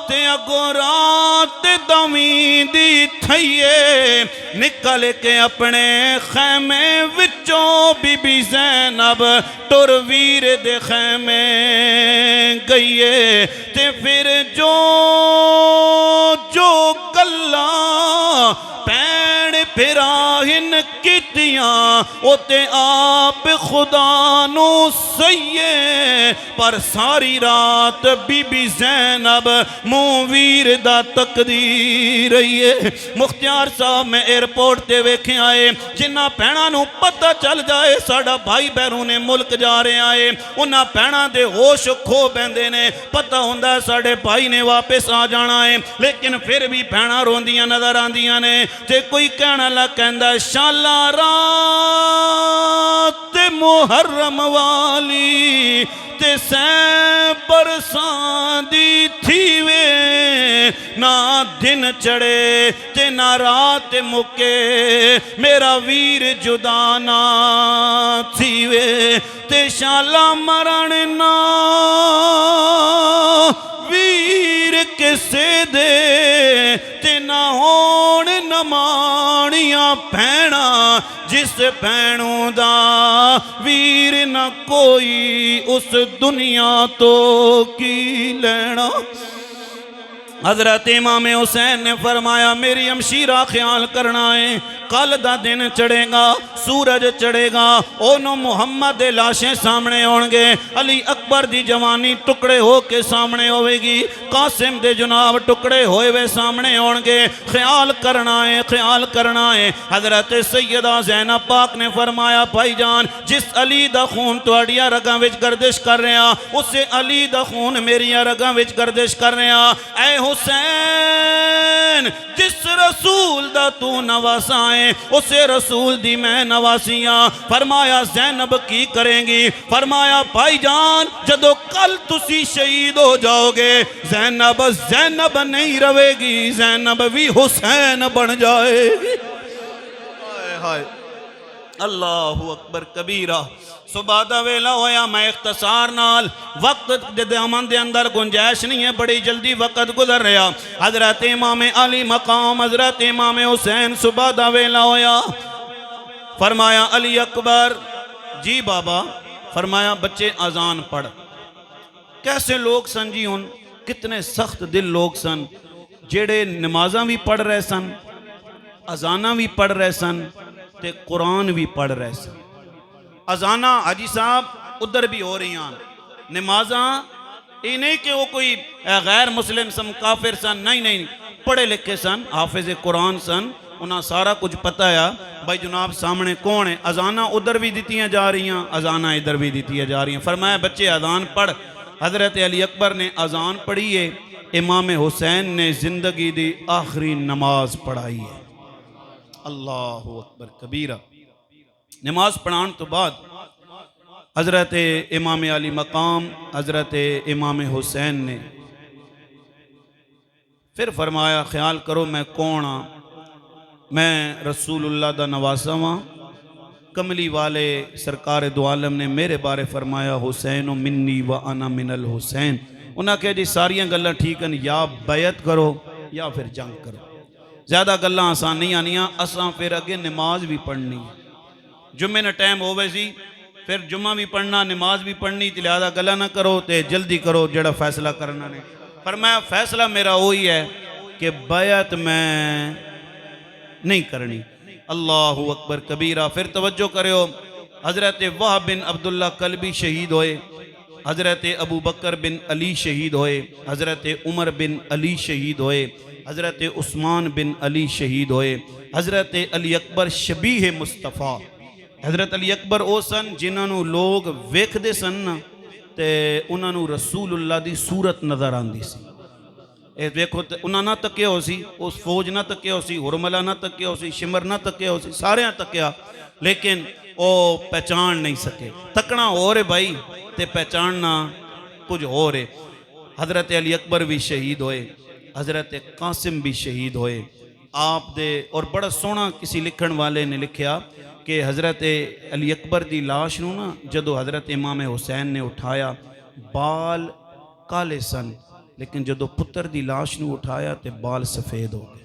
تے اگو رات دویں دی تھئیے نکل کے اپنے خیمے وچوں بی بی زینب ٹر ویر دے خیمے گئیے تے پھر جو گلاں پین پھراہن کیتیاں او تے آپ خدا نو سیے پر ساری رات بی بی زینب ویر دا تقدیر رہیے مختیار صاحب میں ایئرپورٹ تے ویکھے آئے جنہ پہنا نو پتہ چل جائے ساڑا بھائی بیرون ملک جا رہے آئے انہاں پہنا دے ہوش کھو بندے نے پتہ ہوندہ ساڑے بھائی نے واپس آ جانا ہے لیکن پھر بھی پہنا روندیاں نظر آندیاں نے تے کوئی کہنا لکھندہ شالا رات محرم والی تے سین برسان دی تھی وے نہ دن چڑے تے نہ رات مکے میرا ویر جدا نہ تھی وے تے شالا مرن نہ ویر کسے دے تے نہ ہون نمانیاں پہنا جس پہنوں دا ویر نہ کوئی اس دنیا تو کی لینا حضرت امام حسین نے فرمایا میری ہمشیرہ خیال کرنا ہے کل دا دن چڑھے گا سورج چڑھے گا اونوں محمد دے لاشیں سامنے ہونگے علی اکبر دی جوانی ٹکڑے ہو کے سامنے ہوئے گی قاسم دے جناب ٹکڑے ہوئے وے سامنے ہونگے خیال کرنا ہے حضرت سیدہ زینب پاک نے فرمایا بھائی جان جس علی دا خون تواڈیاں رگاں وچ گردش کر رہے ہیں اسے علی دا خون میریاں رگاں وچ گردش کر رہے ہیں اے حسین جس رسول دا تو نواسائیں اسے رسول دی میں نواسیاں فرمایا زینب کی کریں گی فرمایا بھائی جان جدو کل تسی شہید ہو جاؤ گے زینب نہیں روے گی زینب بھی حسین بن جائے گی اللہ اکبر کبیرہ صبح دا ویلا ہویا میں اختصار نال وقت دے اندر گنجائش نہیں ہے بڑی جلدی وقت گزر رہا حضرت امام علی مقام حضرت امام حسین صبح دا ویلا ہویا فرمایا علی اکبر جی بابا فرمایا بچے اذان پڑھ کیسے لوگ سن جی ان کتنے سخت دل لوگ سن جیڑے نمازاں بھی پڑھ رہے سن اذاناں بھی پڑھ رہے سن تے قرآن بھی پڑھ رہے سن اذانہ حاجی صاحب ادھر بھی ہو رہی ہیں نمازاں یہ نہیں کہ وہ کوئی غیر مسلم سن کافر سن نہیں پڑھے لکھے سن حافظ قرآن سن انہاں سارا کچھ پتہ ہے بھائی جناب سامنے کون ہے اذانہ ادھر بھی دیتیاں جا رہی ہیں اذانہ ادھر بھی دیتیاں جا رہی ہیں فرمایا بچے اذان پڑھ حضرت علی اکبر نے اذان پڑھی ہے امام حسین نے زندگی دی آخری نماز پڑھائی ہے اللہ اکبر کبیرہ نماز پڑھان تو بعد حضرت امام علی مقام حضرت امام حسین نے پھر فرمایا خیال کرو میں کون ہاں میں رسول اللہ دا نواسا ہاں کملی والے سرکار دو عالم نے میرے بارے فرمایا حسین منی و انا من الحسین انہاں کہا جی ساریاں گلہ ٹھیک ہیں یا بیعت کرو یا پھر جنگ کرو زیادہ گلہ آسان نہیں آنیاں اساں پھر اگے نماز بھی پڑھنی جمعے نہ ٹائم ہوئے سی پھر جمعہ بھی پڑھنا نماز بھی پڑھنی لہذا گلہ نہ کرو تے جلدی کرو جڑا فیصلہ کرنا نے فرمایا فیصلہ میرا وہی ہے کہ بیعت میں نہیں کرنی اللہ اکبر کبیرہ پھر توجہ کرو حضرت وہب بن عبداللہ کلبی شہید ہوئے حضرت ابو بکر بن علی شہید ہوئے حضرت عمر بن علی شہید ہوئے حضرت عثمان بن علی شہید ہوئے حضرت علی اکبر شبیہ مصطفیٰ حضرت علی اکبر او سن جنہوں لوگ ویکھ دے سن تے انہوں رسول اللہ دی صورت نظر آن دی سی ਇਹ ਵੇਖੋ ਉਹਨਾਂ ਨਾ ਤੱਕਿਆ ਹੋ ਸੀ, ਉਸ ਫੌਜ ਨਾ ਤੱਕਿਆ ਹੋ ਸੀ, ਹੁਰਮਲਾ ਨਾ ਤੱਕਿਆ ਹੋ ਸੀ, ਸ਼ਿਮਰ ਨਾ ਤੱਕਿਆ ਹੋ ਸੀ, ਸਾਰਿਆਂ ਤੱਕਿਆ, ਲੇਕਿਨ ਉਹ ਪਹਿਚਾਣ ਨਹੀਂ ਸਕੇ। ਤੱਕਣਾ ਹੋਰ ਹੈ ਭਾਈ ਤੇ ਪਹਿਚਾਣਨਾ ਕੁਝ ਹੋਰ ਹੈ। حضرت علی اکبر بھی شہید ہوئے، حضرت قاسم بھی شہید ہوئے آپ دے، اور بڑا سونا کسی لکھن والے نے لکھیا کہ حضرت علی اکبر دی لاش نو نا جدو حضرت امام حسین نے اٹھایا بال کالے سن، لیکن جدو پتر دی لاش نو اٹھایا تے بال سفید ہو گئے۔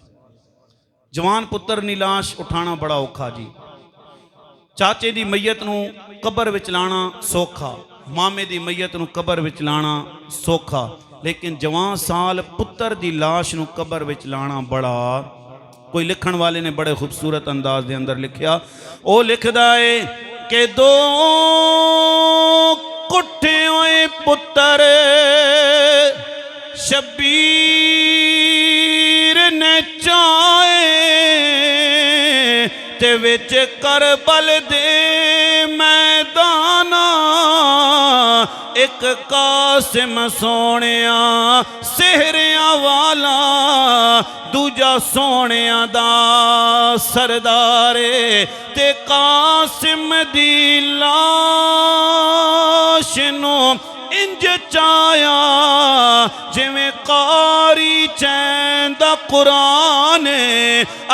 جوان پتر نی لاش اٹھانا بڑا اوکھا جی، چاچے دی میت نو قبر وچ لانا سوکھا، مامے دی میت نو قبر وچ لانا سوکھا، لیکن جوان سال پتر دی لاش نو قبر وچ لانا بڑا، کوئی لکھن والے نے بڑے خوبصورت انداز دے اندر لکھیا، او لکھ دائے کہ دو کٹھے ہوئے پتر شبیر نے چاہے تے وچ کربل دے میدانا ایک قاسم سونیاں سہریاں والا دوجا سونیاں دا سردارے تے قاسم دی لاش نو انج چایا جویں قاری چیندا قرآن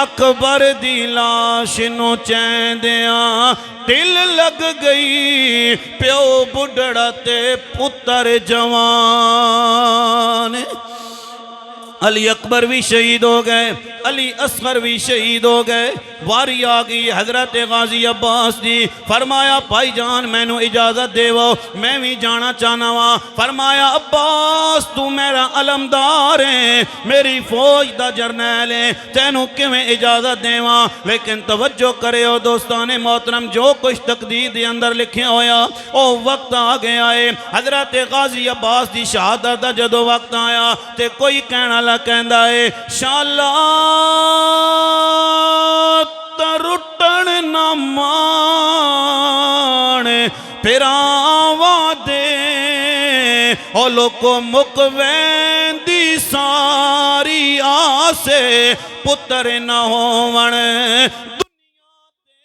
اکبر دی لاش نو چیندیاں دل لگ گئی پیو بڑھڑا تے پتر جوان۔ علی اکبر بھی شہید ہو گئے، علی اصغر بھی شہید ہو گئے، واری آگئی حضرت غازی عباس دی، فرمایا بھائی جان میں نو اجازت دے وہ میں بھی جانا چاہنا وا، فرمایا عباس تو میرا علمدار ہے، میری فوج دا جرنیل ہے، تینوں کیویں اجازت دے وا، لیکن توجہ کرے ہو دوستان محترم، جو کچھ تقدیر دے اندر لکھے ہویا او وقت آ گیا ہے۔ حضرت غازی عباس دی شہادت دا جدو وقت آیا تے کوئی کہنا کہندا ہے شالا ترٹن نہ مان پھراواں دے او لوکو مک ویندی ساری آسے پتر نہ ہون دنیا تے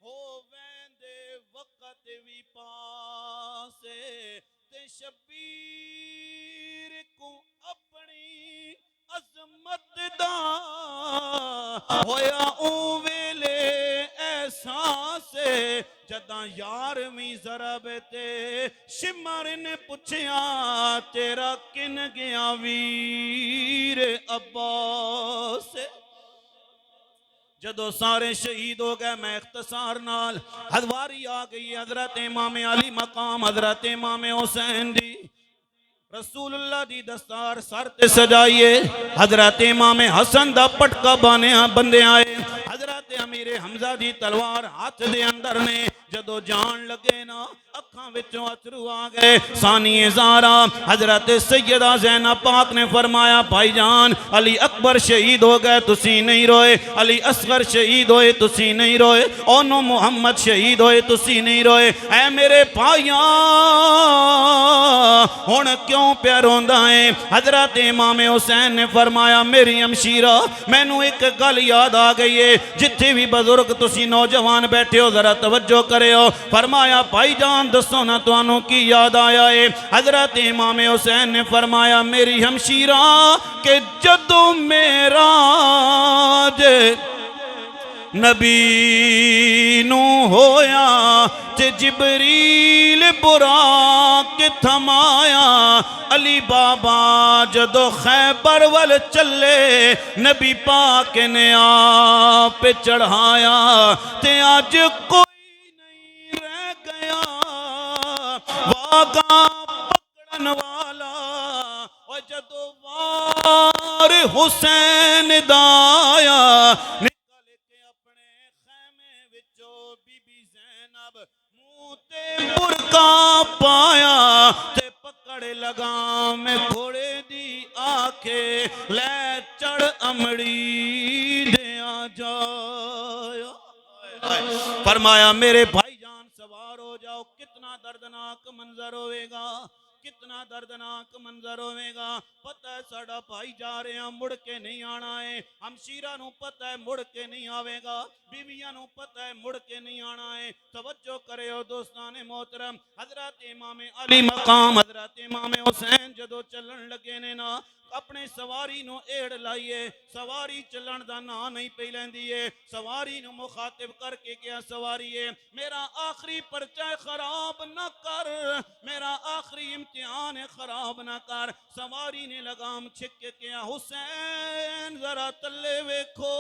ہو ویندے وقت وی پاسے تے شبیر کو اپنی عظمت دا ہویا اون ویلے احساس جداں یارویں ضرب تے شمر نے پوچھیا تیرا کن گیا ویر عباس، جدو سارے شہید ہو گئے میں اختصار نال حضواری آ گئی حضرت امام علی مقام حضرت امام حسین دی، رسول اللہ دی دستار سر تے سجائیے، حضرت امام حسن دا پٹکا بندے آئے، حضرت امیر حمزہ دی تلوار ہاتھ دے اندر نے، جدو جان لگے نا اکھاں وچوں اترو آ گئے، ثانی زارا حضرت سیدہ زینب پاک نے فرمایا بھائی جان علی اکبر شہید ہو گئے تسی نہیں روئے، علی اصغر شہید ہوئے تسی نہیں روئے، اونو محمد شہید ہوئے تسی نہیں روئے، اے میرے بھائیاں ہن کیوں پیاروندا ہے؟ حضرت امام حسین نے فرمایا میری ہمشیرہ میں نو ایک گل یاد آ گئی ہے، جتھے بھی بزرگ تسی نوجوان بیٹھے ہو ذرا توجہ کرے ہو، فرمایا بھائی جان دسو نا توانوں کی یاد آیا ہے؟ حضرت امام حسین نے فرمایا میری ہمشیرہ کہ جدو معراج نبی نو ہویا تے جبریل براق تھمایا، علی بابا جدو خیبر ول چلے نبی پاک نے آپ چڑھایا تے آج کوئی نہیں رہ گیا واگا پکڑن والا، اور جدو وار حسین دایا برکا پایا تے پکڑ لگا میں گھوڑے دی آکھے لے چڑھ امڑی دیا جایا، فرمایا میرے بھائی جان سوار ہو جاؤ، کتنا دردناک منظر ہوئے گا، کتنا دردناک منظر ہوئے گا. پتہ ہے ساڑا بھائی جا رہے ہیں مڑ کے نہیں آنا ہے, ہمشیرہ نو پتہ ہے مڑ کے نہیں آوے گا, بیویاں نو پتہ ہے مڑ کے نہیں آنا ہے. توجہ کرے ہو دوستان محترم, حضرت امام علی مقام حضرت امام حسین جدو چلن لگے نے نا, اپنے سواری نو ایڑ لائیے, سواری چلن دا نا نہیں پہ لیندیے, سواری نو مخاطب کر کے کیا سواریے, میرا آخری پرچہ خراب نہ کر, میرا آخری امتحان خراب نہ کر. سواری نے لگام چھک کے کیا, حسین ذرا تلے ویکھو.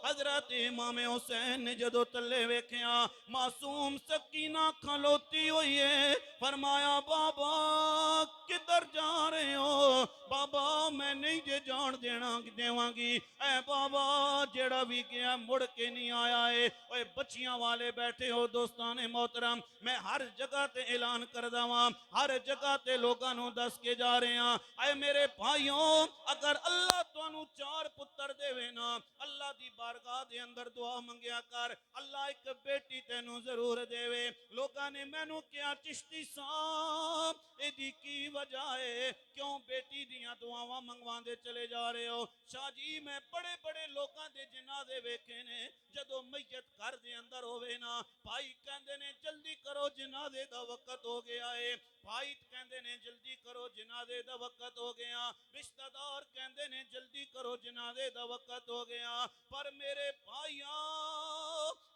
حضرت امام حسین نے جدو تلے ویکھیا, معصوم سکینہ کھلوتی ہوئی ہے. فرمایا بابا کدھر جا رہے ہو؟ بابا میں نہیں جے جان دیواں گی. اے بابا جیڑا بھی گیا مڑ کے نہیں آیا ہے. اے بچیاں والے بیٹھے ہو دوستان محترم, میں ہر جگہ تے اعلان کر داواں, ہر جگہ تے لوگاں نو دس کے جا رہے ہیں. اے میرے بھائیوں, اگر اللہ تانوں 4 پتر دے نا, اللہ دی بارگاہ دے اندر دعا منگیا کر, اللہ ایک بیٹی تینوں ضرور دے وے. لوگاں نے مینوں کیا چشتی صاحب ایدی کی وجہ ہے, کیوں بیٹی دیاں دعاواں منگوان دے چلے جا رہے ہو؟ شاہ جی میں بڑے بڑے لوگاں دے جنازے ویکھے نے, جدو میت گھر دے اندر ہوئے نا, بھائی کہندے نے جلدی کرو جنازے دا وقت ہو گیا ہے. بھائی کہندے نے جلدی کرو جنازے دا وقت ہو گیا, رشتہ دار کہندے نے جلدی کرو جنازے دا وقت ہو گیا. پر میرے بھائیاں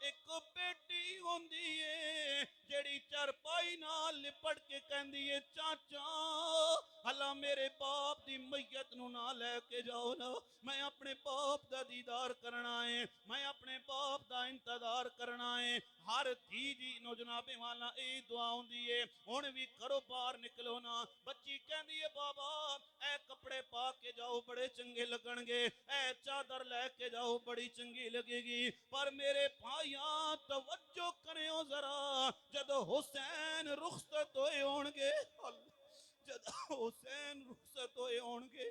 ایک بیٹی ہوندی ہے جیڑی چرپائی نال لپٹ کے کہندی ہے چاچا اللہ میرے باپ دی میت نو نہ لے کے جاؤ نا, میں اپنے باپ دا دیدار کرنا ہے, میں اپنے باپ دا انتظار کرنا ہے. ہر دھی جی نو جناب والا اے دعا ہوندی ہے, ہن بھی کرو باہر نکلو نا. بچی کہندی ہے بابا اے کپڑے پا کے جاؤ بڑے چنگے لگن گے, اے چادر لے کے جاؤ بڑی چنگی لگے گی. پر میرے بھائیاں توجہ کریو ذرا, جدو حسین رخصت ہوئے ہون گے, جدو حسین رخصت ہوئے ہون گے,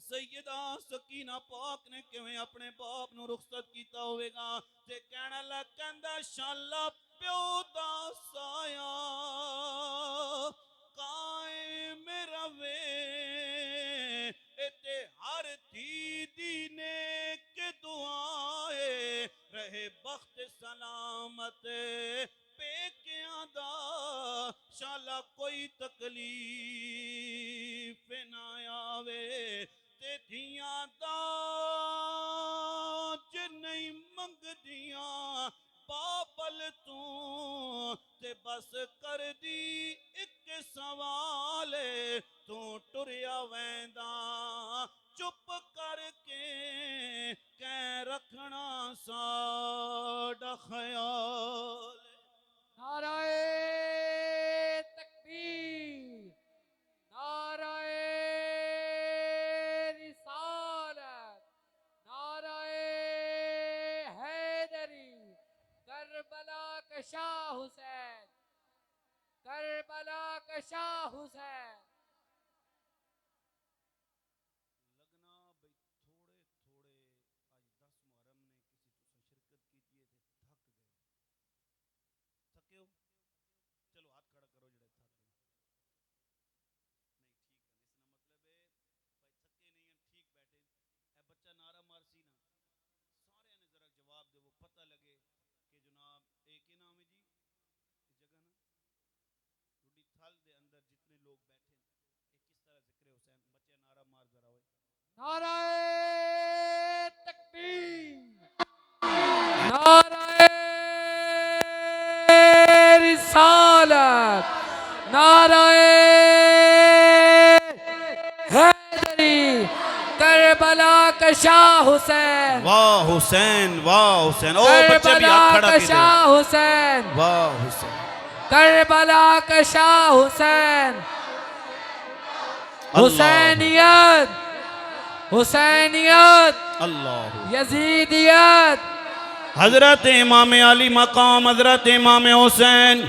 سیدہ سکینہ پاک نے کیویں اپنے باپ نو رخصت کیتا ہوئے گا, تے کہنا لگ کہندا شالا پیو دا سایہ قائم روے, اتے ہر دھی دی نیک دعائے رہے بخت سلامت پیکیاں دا, شالا کوئی تکلیف نہ آوے. تے دھیاں دا جے نہیں منگ دیاں بابل تو, تے بس کر دی ایک سوال, تو ٹریا وینداں چپ کر کے کہہ رکھنا ساڈا خیال. نعرہ تکبیر, نعرہ رسالت, نعرہ حیدری. کربلا کا شاہ حسین, کربلا کا شاہ حسین. لگنا بھئی تھوڑے تھوڑے آج 10 محرم نے کسی تو شرکت کی تھی تھک گئے, تھکے ہو؟ چلو ہاتھ کھڑا کرو جڑے تھک گئے. نہیں ٹھیک ہے, اس کا مطلب ہے بھائی تھکے نہیں ہیں, ٹھیک بیٹھے. اے بچہ نعرہ مارسی نا, سارے نے ذرا جواب دے, وہ پتہ لگے کہ جناب ایک ہی نام ہے جی اس جگہ نا ٹوڈی تھل دے اندر جتنے لوگ بیٹھے ہیں, ایک کس طرح ذکر حسین. بچے نعرہ مار ذرا ہوئے. نعرہ تکبیر, نعرہ رسالت, نعرہ حیدری. کربلا کا شاہ حسین, واہ حسین واہ حسین. او بچے بھی ہاتھ کربلا کھڑا کا کیجئے. شاہ حسین, واہ حسین. کربلا کا شاہ حسین. اللہ حسینیت, حسینیت, اللہ. یزیدیت. حضرت امام علی مقام حضرت امام حسین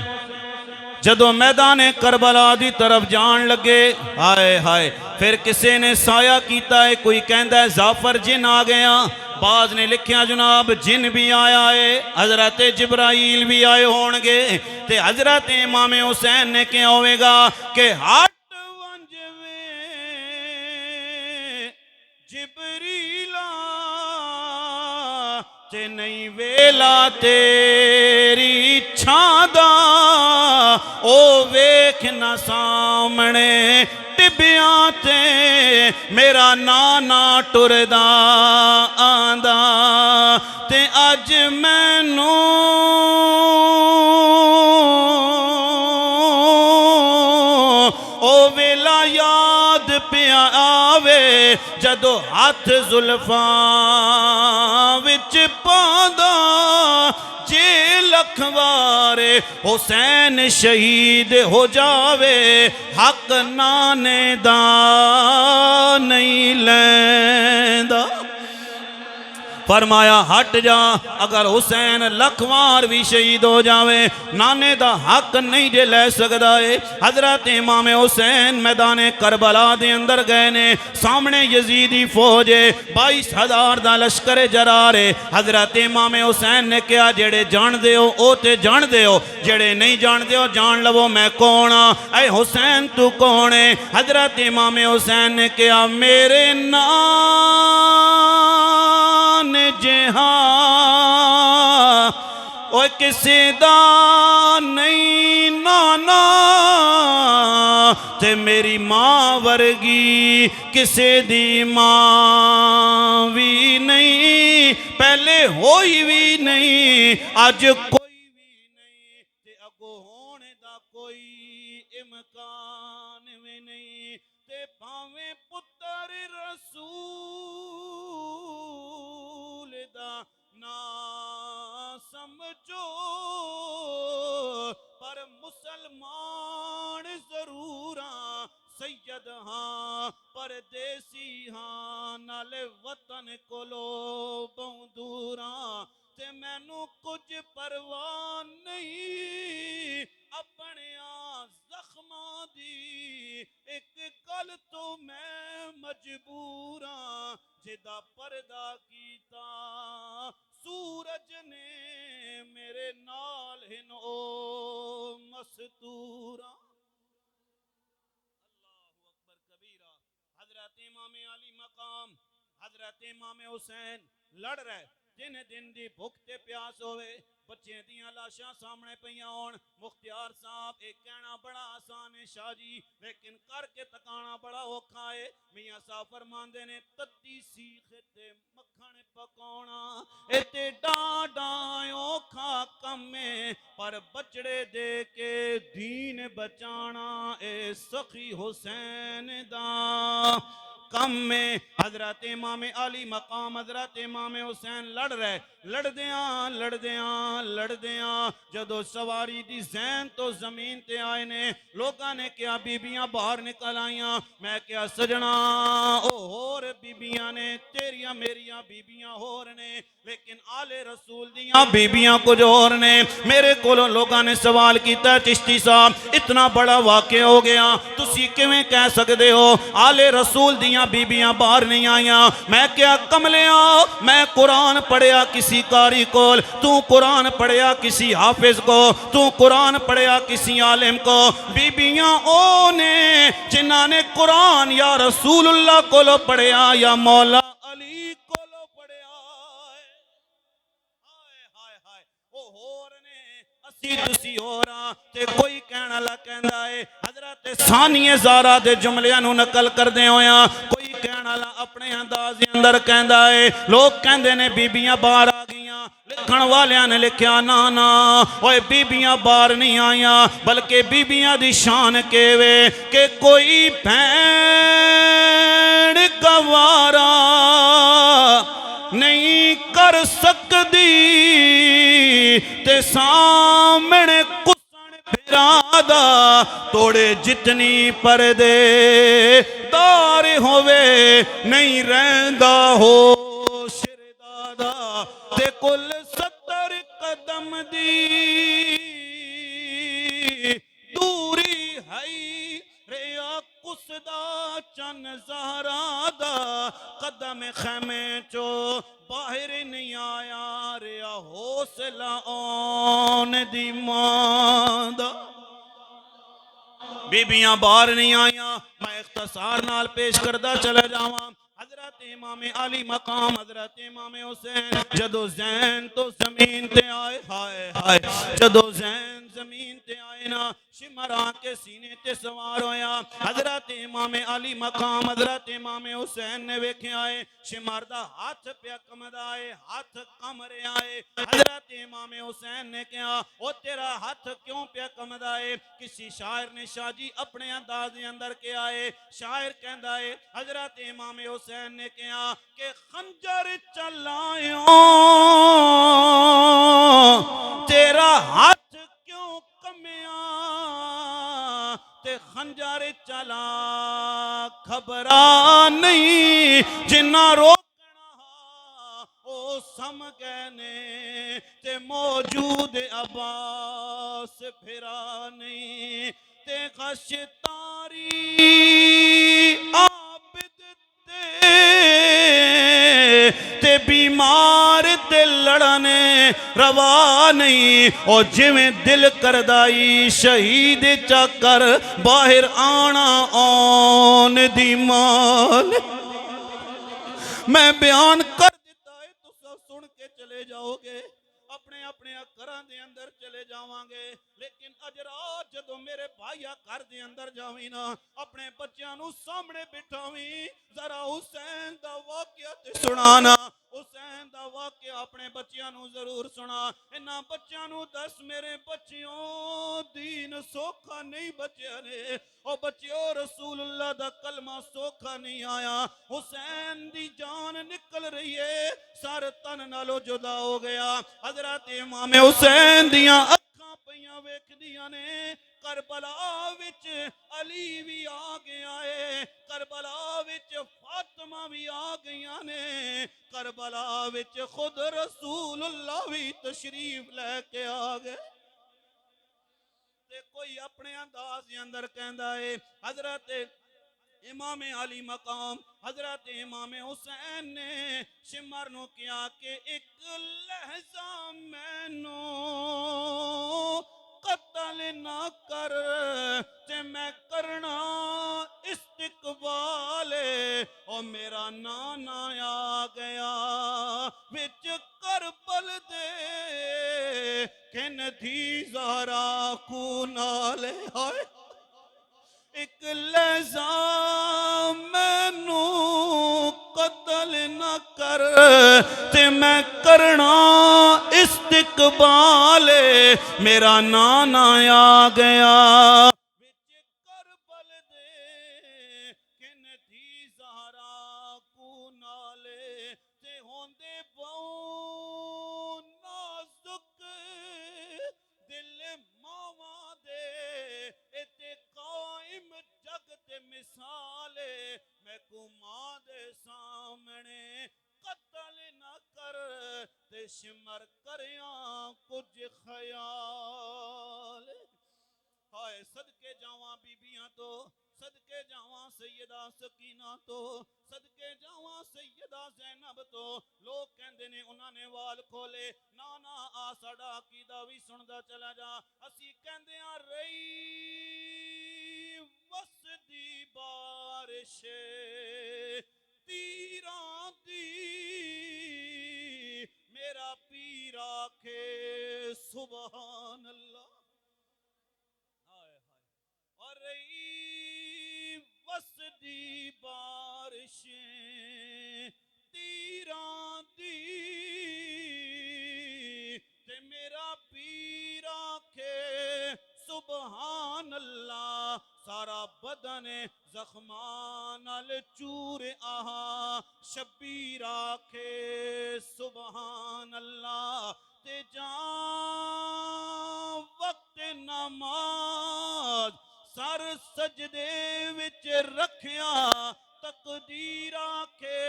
جدو میدان کربلا دی طرف جان لگے, ہائے ہائے, پھر کسے نے سایہ کیتا ہے, کوئی کہندہ ہے زعفر جن آ گیا. بعض نے لکھیا جناب جن بھی آیا ہے حضرت جبرائیل بھی آئے ہون گے تے حضرت امام حسین نے کیا ہوئے گا کہ ہٹ ونجوے جبریلا تے نہیں ویلا تیری چھاندا او ویکھ نہ سامنے ٹبیاں تے میرا نانا ٹردا آندا تے اج مینوں او ویلا یاد پیا آوے جدو ہاتھ زلفاں وچ پاندا جے لکھوارے حسین شہید ہو جاوے حق نانے دا نہیں لیندا فرمایا ہٹ جا اگر حسین لکھوار بھی شہید ہو جاوے نانے دا حق نہیں جے لے سکدا ہے حضرت امام حسین میدان کربلا دے اندر گئے نے سامنے یزیدی فوج 22,000 دا لشکر جرارے حضرت امام حسین نے کہا جڑے جان دے ہو او تے جان دے ہو جڑے نہیں جان دے ہو جان لو میں کون اے حسین تو کون ہے حضرت امام حسین نے کہا میرے جہاں اوہ کسی دا نہیں نانا تے میری ماں ورگی کسی دی ماں بھی نہیں پہلے ہوئی بھی نہیں آج کوئی بھی نہیں تے اگو ہونے دا کوئی امکان بھی نہیں تے پاویں پتر رسول دا نا سمجھو پر مسلمان ضرور ہاں سید ہاں پردیسی ہاں نال وطن کولو بہوں دور ہاں تے مینوں کچھ پرواہ نہیں اپنے زخماں دی ایک گل تو میں مجبور ہاں جدا پردہ کیتا سورج نے میرے نال ہن او مستورا اللہ اکبر کبیرہ حضرت امام علی مقام حضرت امام حسین لڑ رہے جن دن دی بھوک تے پیاس ہوئے بچے دیاں لاشاں سامنے پیاں ہون مختیار صاحب ایک کہنا بڑا آسان ہے شاہ جی لیکن کر کے تکانا بڑا اوکھا ہے میاں صاحب فرماندے نے تتی سیخ تے مکھن پکانا اتے ڈاڈائیں اوکھا کمیں پر بچڑے دے کے دین بچانا اے سخی حسین دا کم میں حضرت امام علی مقام حضرت امام حسین لڑ رہے لڑ دیاں جدو سواری دی زین تو زمین تے آئے نے لوگاں نے کیا بیبیاں باہر نکل آئیاں میں کیا سجنا او ہور بیبیاں نے تیریاں میریاں بیبیاں ہور نے لیکن آل رسول دیاں بیبیاں کچھ اور نے میرے کولوں لوگاں نے سوال کیتا چشتی صاحب اتنا بڑا واقع ہو گیا تسی کیویں کہہ سکدے ہو آل رسول دیاں بیبیاں باہر نہیں آئیاں میں کیا کملیاں میں قرآن پڑھیا کسی قاری کول تو قرآن پڑھیا کسی حافظ کو تو قرآن پڑھیا کسی عالم کو بیبیاں او نے جنہاں نے قرآن یا رسول اللہ کو پڑھیا یا مولا علی کو پڑھیا او ہور نے اسی تسی ہوراں تے کوئی کہنا لکھندا ہے حضرت ثانی زارا دے جملیاں نو نقل کر دے ہویاں کوئی کہنا لا اپنے انداز اندر کہندا ہے لوگ کہندے نے بیبیاں باہر آ گئیاں لکھن والیاں نے لکھیا نا اوے بیبیاں باہر نہیں آئیاں بلکہ بیبیاں دی شان کیوے کہ کوئی بھین گوارا نہیں کر سکدی تے سامنے کسن پھرادا توڑے جتنی پردے دار ہوئے نہیں رہندا ہو شردادا تے کل 70 قدم دی دوری ہے ریا کس وسدا چن زہرا دا قدم خیمے چو باہر نہیں آیا ریا حوصلہ آن دی ماں دا بیبیاں باہر نہیں آئیاں میں اختصار نال پیش کردہ چلے جاواں حضرت امام علی مقام حضرت امام حسین جدو زین تو زمین تے آئے ہائے ہائے جدو زین زمین تے آئے نا شمر آنکے سینے تے سوار ہویا حضرت امام علی مقام حضرت امام حسین نے ویکھے آئے شمر دا ہاتھ پہ کمد آئے ہاتھ کمرے آئے حضرت امام حسین نے کہا او تیرا ہاتھ کیوں پہ کمد آئے کسی شاعر نے شاہ جی اپنے انداز اندر کے آئے شاعر کہندہ ہے حضرت امام حسین نے کہا کہ خنجر چلائیوں تیرا ہاتھ کیوں کمیا تے خنجر چلا خبرا نہیں جنہ روکنا او سم گہنے تے موجود عباس پھرا نہیں تے خشتاری عابد تے بیمار تے لڑنے روا نہیں او جویں دل کردائی شہید چکر باہر آنا آن دی مان میں بیان کر دیتا ہے تو سب سن کے چلے جاؤ گے اپنے اپنے گھران دے اندر چلے جاواں گے لیکن اجرات جدو میرے بھائیہ گھر دے اندر جاویں نا اپنے بچیاں نو سامنے بٹھاویں ذرا حسین دا واقعہ تے سنانا حسین دا واقعہ اپنے بچیاں نو ضرور سنا انہاں بچیاں نو دس میرے بچیوں دین سوکھا نہیں بچیا نے او بچیوں رسول اللہ دا کلمہ سوکھا نہیں آیا حسین دی جان نکل رہی ہے سار تن نالو جدا ہو گیا حضرت امام حسین دیاں اکھاں پہیاں ویکھ دیاں نے کربلا وچ علی بھی آ گیا ہے کربلا وچ فاطمہ بھی آ گیا نے کربلا وچ خود رسول اللہ بھی تشریف لے کے آ گئے تے کوئی اپنے انداز اندر کہندا ہے حضرت امام علی مقام حضرت امام حسین نے شمر نو کیا کہ ایک لحظہ میں نو قتل نہ کر تے میں کرنا استقبال او میرا نانا آ گیا وچ کربل دے کن تھی زہرا کو نالے ہوئے ایک لحظہ میں نو قتل نہ کر تے میں کرنا استقبال میرا نانا آ گیا وچ کربل دے کن تھی زہرا کو نالے تے ہوندے بہوں نازک دل ماواں دے اتے قائم جگت مثال میں کو ماں دے سامنے قتل نہ کر تے شمر کریاں کچھ خیال ہائے صدقے جاواں بیبیاں تو صدقے جاواں سیدہ سکینہ تو صدقے جاواں سیدہ زینب تو لوگ کہندے نے انہاں نے وال کھولے نانا آ ساڈا عقیدہ بھی سندا چلا جا اسی کہندے ہاں رہی وسدی بارش تیراں دی میرا پیر آکھے سبحان اللہ اور رہی وسدی بارشیں تیراں دی تے میرا پیر آکھے سبحان اللہ سارا بدن زخمان الچور آہا شبیر آکھے سبحان اللہ تے جان وقت نماز سر سجدے وچ رکھیا تقدیر آکھے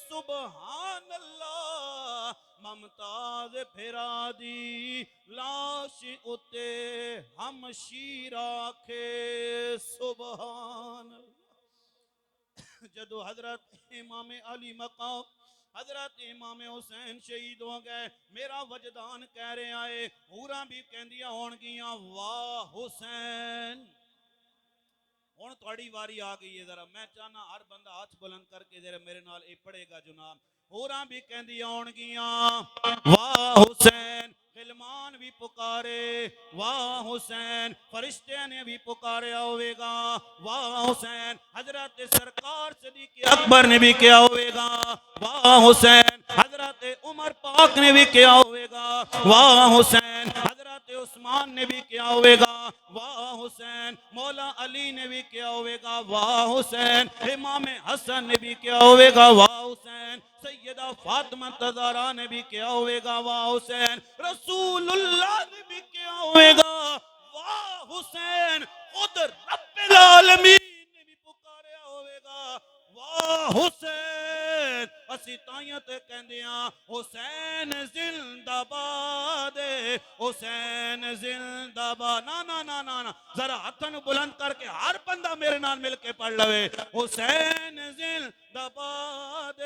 سبحان اللہ ممتاز پھرا دی لاش اتے ہم شیر آکھے سبحان اللہ جدو حضرت امام علی مقام حضرت امام حسین شہید ہو گئے میرا وجدان کہہ رہے آئے حوراں بھی کہندیاں ہون گیاں واہ حسین ہن تھوڑی واری آ گئی ہے ذرا میں چاہنا ہر بندہ ہاتھ بلند کر کے ذرا میرے نال اے پڑھے گا جناب ہوراں بھی کہندیاں ہون گیاں واہ حسین غلمان بھی پکارے واہ حسین فرشتے نے بھی پکاریا ہوئے گا واہ حسین حضرت سرکار صدیق اکبر نے بھی کیا ہوئے گا واہ حسین حضرت عمر پاک نے بھی کیا ہوئے گا واہ حسین حضرت عثمان نے بھی کیا ہوئے گا واہ حسین مولا علی نے بھی کیا ہوئے گا واہ حسین امام حسن نے بھی کیا ہوئے گا واہ حسین سیدہ فاطمہ زہرا نے بھی کیا ہوئے گا واہ حسین رسول اللہ نے بھی کیا ہوئے گا واہ حسین خود رب العالمین نے بھی پکاریا ہوئے گا واہ حسین اسی تائیاں تے کہندیاں حسین زندہ باد حسین زندہ باد نا نا نا نا نا ذرا ہتھاں بلند کر کے ہر بندہ میرے نال مل کے پڑھ لوے حسین زندہ باد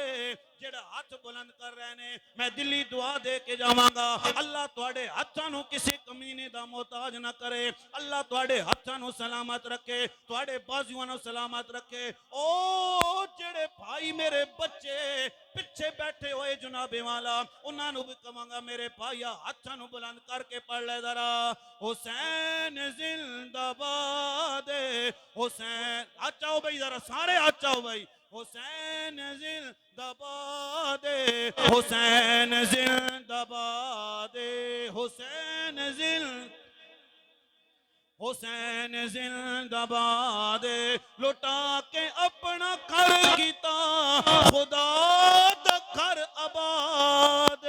جڑا ہاتھ بلند کر رہے نے میں دلی دعا دے کے جاواں گا اللہ تواڈے ہتھاں نو کسی کمینے دا محتاج نہ کرے اللہ تواڈے ہتھاں نو سلامت رکھے تواڈے بازواں نو سلامت رکھے او جڑے بھائی میرے بچے پیچھے بیٹھے ہوئے جناب والا انہاں نو بھی کہاں گا میرے بھائیا ہتھاں نو بلند کر کے پڑھ لے ذرا حسین زندہ باد حسین آچاؤ بھائی ذرا سارے آچاؤ بھائی حسین زندہ باد حسین زندہ باد حسین زندہ حسین زندہ باد لٹا کے اپنا گھر کیتا خدا دا گھر آباد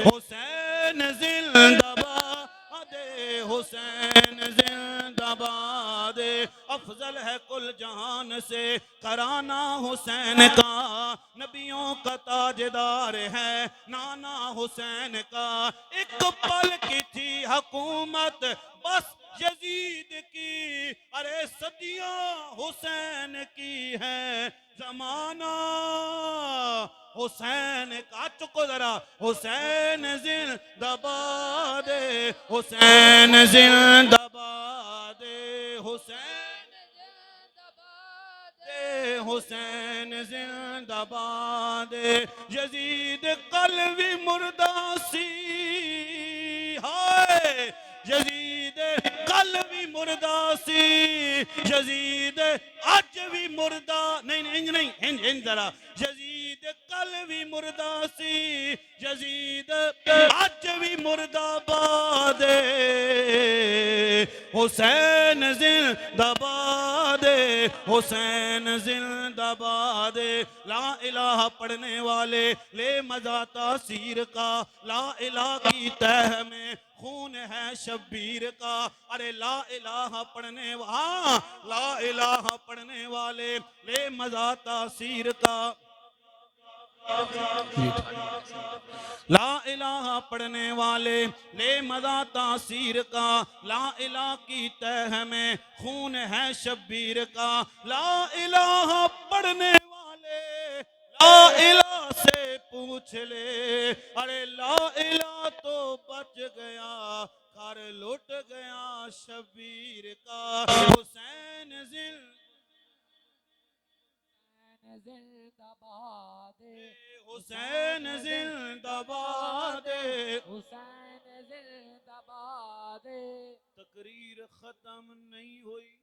حسین زندہ باد حسین زندہ باد افضل ہے کل جہان سے کرانا حسین کا نبیوں کا تاجدار ہے نانا حسین کا ایک پل کی تھی حکومت بس یزید کی ارے صدیاں حسین کی ہے زمانہ حسین کا چکو ذرا حسین زندہ باد حسین زندہ باد حسین حسین زندہ باد یزید قلبی مردہ سی ہائے یزید قلبی مردہ سی یزید آج بھی مردہ نہیں انج ذرا یزید قلبی مردہ سی یزید آج بھی مردہ باد حسین زندہ باد حسین زندہ باد لا الہ پڑھنے والے لے مزہ تاثیر کا لا الہ کی تہ میں خون ہے شبیر کا ارے لا الہ پڑھنے ہاں لا الہ پڑھنے والے لے مزہ تاثیر کا لا الہ پڑھنے والے لے مزہ تاثیر کا لا الہ کی تہ میں خون ہے شبیر کا لا الہ پڑھنے والے لا الہ سے پوچھ لے ارے لا الہ تو بچ گیا گھر لٹ گیا شبیر کا حسین زندہ باد حسین زندہ باد حسین زندہ باد تقریر ختم نہیں ہوئی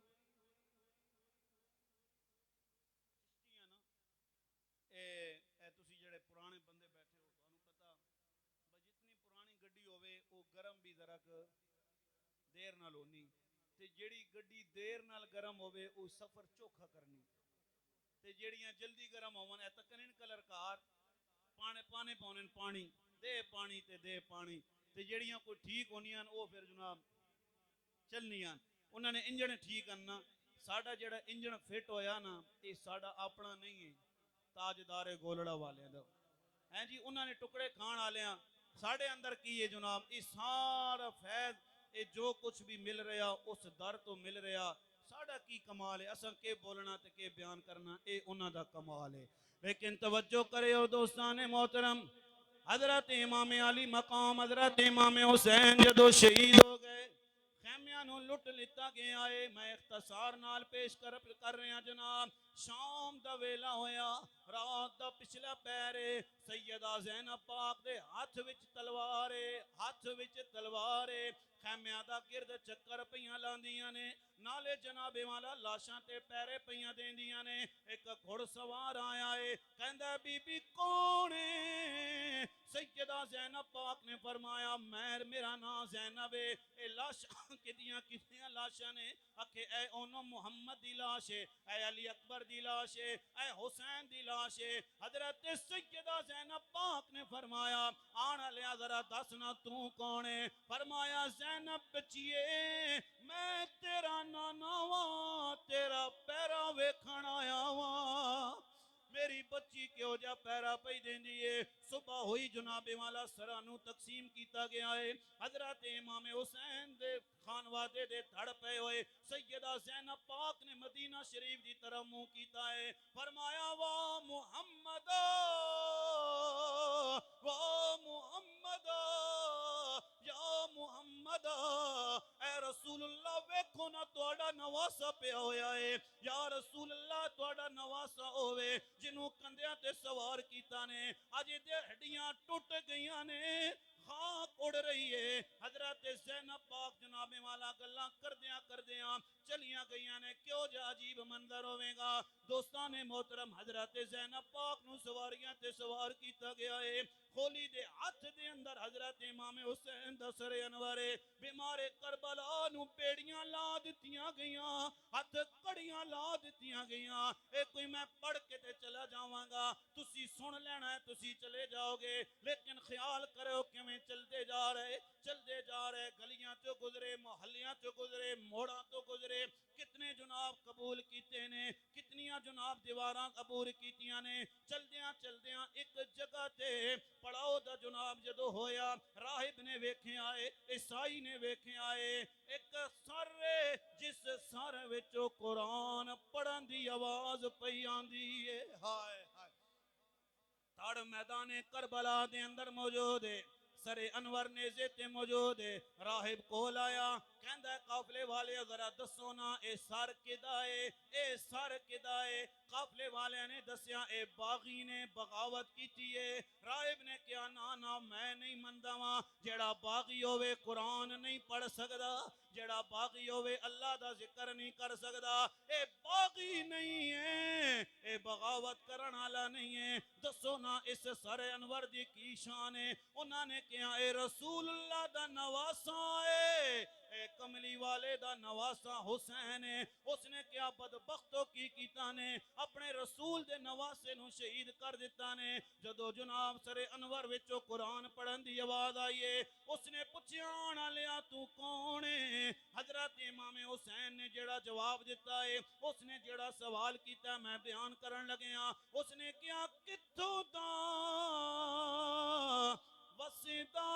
تسی جڑے پرانے بندے بیٹھے ہو تانوں پتا جتنی پرانی گڈی ہوے او گرم بھی ذرا دیر نال ہونی تے جیڑی گڈی دیر نال گرم ہوے او سفر چوکھا کرنی تے جیڑیاں جلدی گرم ہون اے تکنن کلر کار پانے پاونن پانی تے دے پانی تے جیڑیاں کوئی ٹھیک ہونیاں او پھر جناب چلنیاں انہاں نے انجن ٹھیک کرنا ساڈا جڑا انجن فٹ ہویا نا اے ساڈا اپنا نہیں ہے تاجدار گولڑا والے دا ہیں جی انہاں نے ٹکڑے کھان والیاں ساڈے اندر کی ہے جناب یہ سارا فیض یہ جو کچھ بھی مل رہا اس در تو مل رہا ساڈا کی کمال ہے، اساں کے بولنا تے کے بیان کرنا، اے انہاں دا کمال ہے۔ لیکن توجہ کریو دوستان محترم، حضرت امام علی مقام حضرت امام حسین جدو شہید ہو گئے، خیمیاں نو لٹ لیتا گیا ہے۔ میں اختصار نال پیش کر رہے ہیں جناب، شام دا ویلا ہویا، رات دا پچھلا پیر ہے، سیدہ زینب پاک دے ہاتھ وچ تلوار ہے، ہاتھ وچ تلوار ہے، خیمیاں دا گرد چکر پیاں لاندیاں نے، نالے جناب والا لاشاں تے پیرے پیاں دیندیاں نے۔ ایک گھڑ سوار آیا ہے، کہندا ہے بی بی کون ہے؟ سیدہ زینب پاک نے فرمایا میرا نام زینب ہے۔ اے لاشاں کتنیاں لاشاں نے؟ اکھے اے اونو محمد دی لاش ہے، اے علی اکبر دی لاش ہے، اے حسین دی لاش ہے۔ حضرت سیدہ زینب پاک نے فرمایا آنا لیا ذرا دسنا تو کون ہے؟ فرمایا زینب بچیے میں تیرا نانا واں، تیرا پیرا ویکھن آیا واں۔ میری بچی کیوں جا پیرا پئی دیندی ہے؟ صبح ہوئی جناب والا سرانو تقسیم کیتا گیا ہے۔ حضرت امام حسین دے خانوادے دے دھڑ پے ہوئے، سیدہ زینب پاک نے مدینہ شریف دی طرح منہ کیتا ہے، فرمایا واہ محمد واہ محمد یا محمد، اے رسول اللہ ویکھو نا تہاڈا نواسا پیا ہویا ہے، یا رسول اللہ تہاڈا نواسا ہوئے جنوں کندھیاں تے سوار کیتا نے، اج دے ہڈیاں ٹوٹ گئیاں نے، خاک اڑ رہی ہے۔ حضرت زینب پاک جناب والا گلاں کردیاں چلیاں گئیاں نے، کیوں جا عجیب منظر ہوئے گا دوستان محترم۔ حضرت زینب پاک نو سواریاں تے سوار کیتا گیا ہے، کھولی دے ہاتھ دے اندر حضرت امام حسین دا سر انور، بیمار کربلا نو پیڑیاں لا دتیاں گئیاں، ہاتھ کڑیاں لا دتیاں گئیاں۔ اے کوئی میں پڑھ کے تے چلا جاواں گا، تسی سن لینا ہے، تسی چلے جاؤ گے، لیکن خیال کرو کہ میں چلتے جا رہے گلیاں تو گزرے، محلیاں تو گزرے، موڑاں تو گزرے، کتنے جناب قبول کیتے نے، کتنیاں جناب دیواراں قبول کیتیاں نے۔ چلدیاں ایک جگہ تے پڑاؤ دا جناب جدو ہویا، راہب نے ویکھے آئے، عیسائی نے ویکھے آئے، ایک سر جس سر وچوں قرآن پڑھن دی آواز پئی آندی ہے، ہائے ہائے تھڑ میدان کربلا دے اندر موجود ہے، سر انور نیزے تے موجود ہے۔ راہب کول آیا، کہندا ہے قافلے والے ذرا دسو نا اے سر کدا ہے، اے سر کدا ہے؟ قافلے والے نے دسیا اے باغی نے بغاوت کیتی ہے۔ راہب نے کہا نا میں نہیں مندا واں، جیڑا باغی ہوئے قرآن نہیں پڑھ سکدا، جیڑا باغی ہوئے اللہ دا ذکر نہیں کر سکدا، اے باغی نہیں ہے، اے بغاوت کرن والا نہیں ہے۔ دسو نا اس سر انور دی کی شان ہے؟ انہاں نے کہا اے رسول اللہ دا نواسا ہے، اے کملی والے دا نواسا حسین ہے۔ اس نے کیا بدبختوں کی کیتا نے اپنے رسول دے نواسے نو شہید کر دیتا نے۔ جدو جناب سر انور وچوں قرآن پڑھن دی آواز آئی ہے، اس نے پوچھیا آنا لیا تو کون ہے؟ حضرت امام حسین نے جڑا جواب دیتا ہے، اس نے جڑا سوال کیتا میں بیان کرن لگے ہاں، اس نے کیا کتھوں دا وسیدہ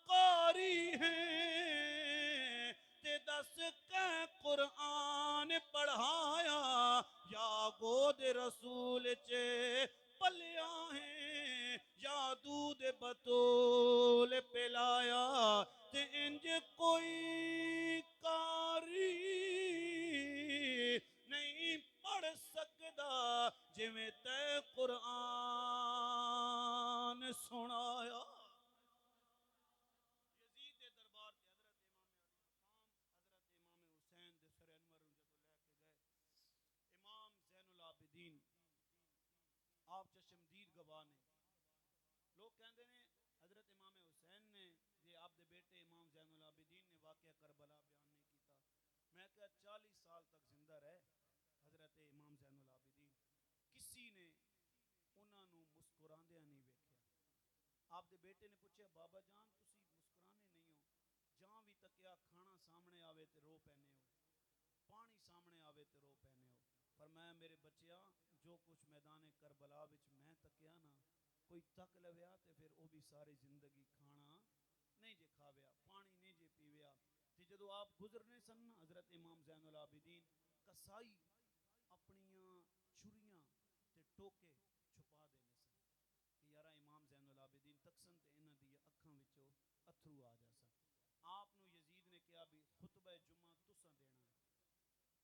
قاری ہیں تے دس کے قرآن پڑھایا، یا گود رسول چے پلیا ہیں، یا دودھ بطول پلایا، تے انج کوئی قاری نہیں پڑھ سکدا جی میں تے قرآن سنایا۔ یزید دے دربار تے حضرت امام علی مقام حضرت امام حسین دے سر انور جدو لے کے گئے، امام زین العابدین آپ چشمدید گواہ نے، لوگ کہندے نے حضرت امام حسین نے جی آپ دے بیٹے امام زین العابدین نے واقعہ کربلا بیان نہیں کیتا۔ میں کہا 40 سال تک زندہ رہے حضرت امام زین العابدین، کسی نے انہاں نو مسکراندیاں نہیں ویکھیا۔ آپ دے بیٹے نے پوچھا بابا جان تسی مسکرانے نہیں ہو، جہاں بھی تکیا کھانا سامنے آوے تے رو پینے ہو، پانی سامنے آوے تے رو پینے ہو۔ فرمایا میرے بچیا جو کچھ میدان کربلا وچ میں تکیا نا، کوئی تک لویا تے پھر او بھی ساری زندگی کھانا نہیں جے کھاویا، پانی نہیں جے پیویا، تے جدو آپ گزرنے سن حضرت امام زین العابدین کسائی اپنیاں چھریاں تے ٹوکے چھپا دینے سن کہ یارا امام زین العابدین تکسن تے انہاں دی اکھاں وچوں اتھرو آ جا سن. آپ نو یزید نے کہا بھی خطبہ جمعہ تساں دینا ہے.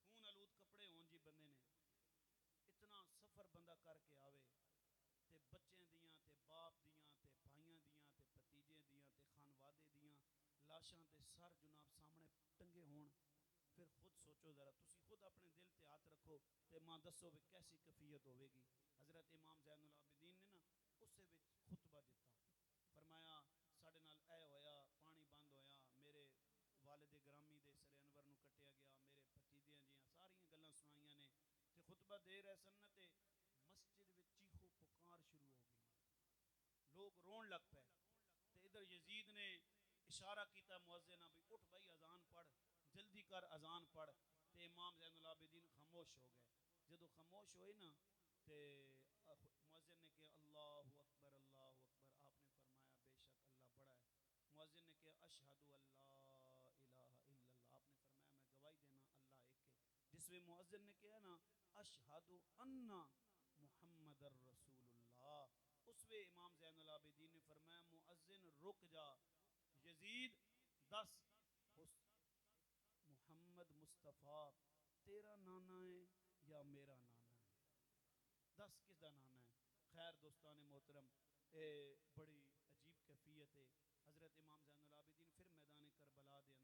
خون آلود کپڑے ہون جی بندے نے اتنا سفر بندہ کر کے آوے تے بچیں دیاں تے باپ دیاں تے بھائیاں دیاں تے پتیجے دیاں تے خانوادے دیاں لاشاں تے سر جناب سامنے ٹنگے ہون. پھر خود سوچو ذرا تسی خود اپنے دل تے ہاتھ رکھو تے ماں دسو بھی کیسی کیفیت ہوے گی. حضرت امام زین العابدین نے نا اسے وچ خطبہ دیتا, فرمایا ساڈے نال اے ہویا, پانی بند ہویا, میرے والد گرامی دے سر انور نو کٹیا گیا, میرے پتیجیاں جیاں ساریاں گلاں سنائیاں نے تے خطبہ دے رہے سن تے مسجد وچ چیخو پکار شروع ہو گئی, لوگ رون لگ پے. تے ادھر یزید نے اشارہ کیتا مؤذن بھی اٹھ بھائی اذان پڑھ, جلدی کر اذان پڑھ. تے امام زین العابدین خاموش ہو گئے. جدو خاموش ہوئے نا تے مؤذن نے کہا اللہ اکبر اللہ اکبر. آپ نے فرمایا بے شک اللہ بڑا ہے. مؤذن نے کہا اشہد اللہ الہ الا اللہ. آپ نے فرمایا میں گواہی دینا اللہ ایک ہے. جس میں مؤذن نے کہا نا اشہد ان محمد الرسول اللہ, اس وے امام زین العابدین نے فرمایا مؤذن رک جا, یزید دس محمد مصطفیٰ تیرا نانا ہے یا میرا نانا ہے, دس کس دا نانا ہے. خیر دوستان محترم, اے بڑی عجیب کیفیت ہے. حضرت امام زین العابدین پھر میدان کربلا دے اندر آئے,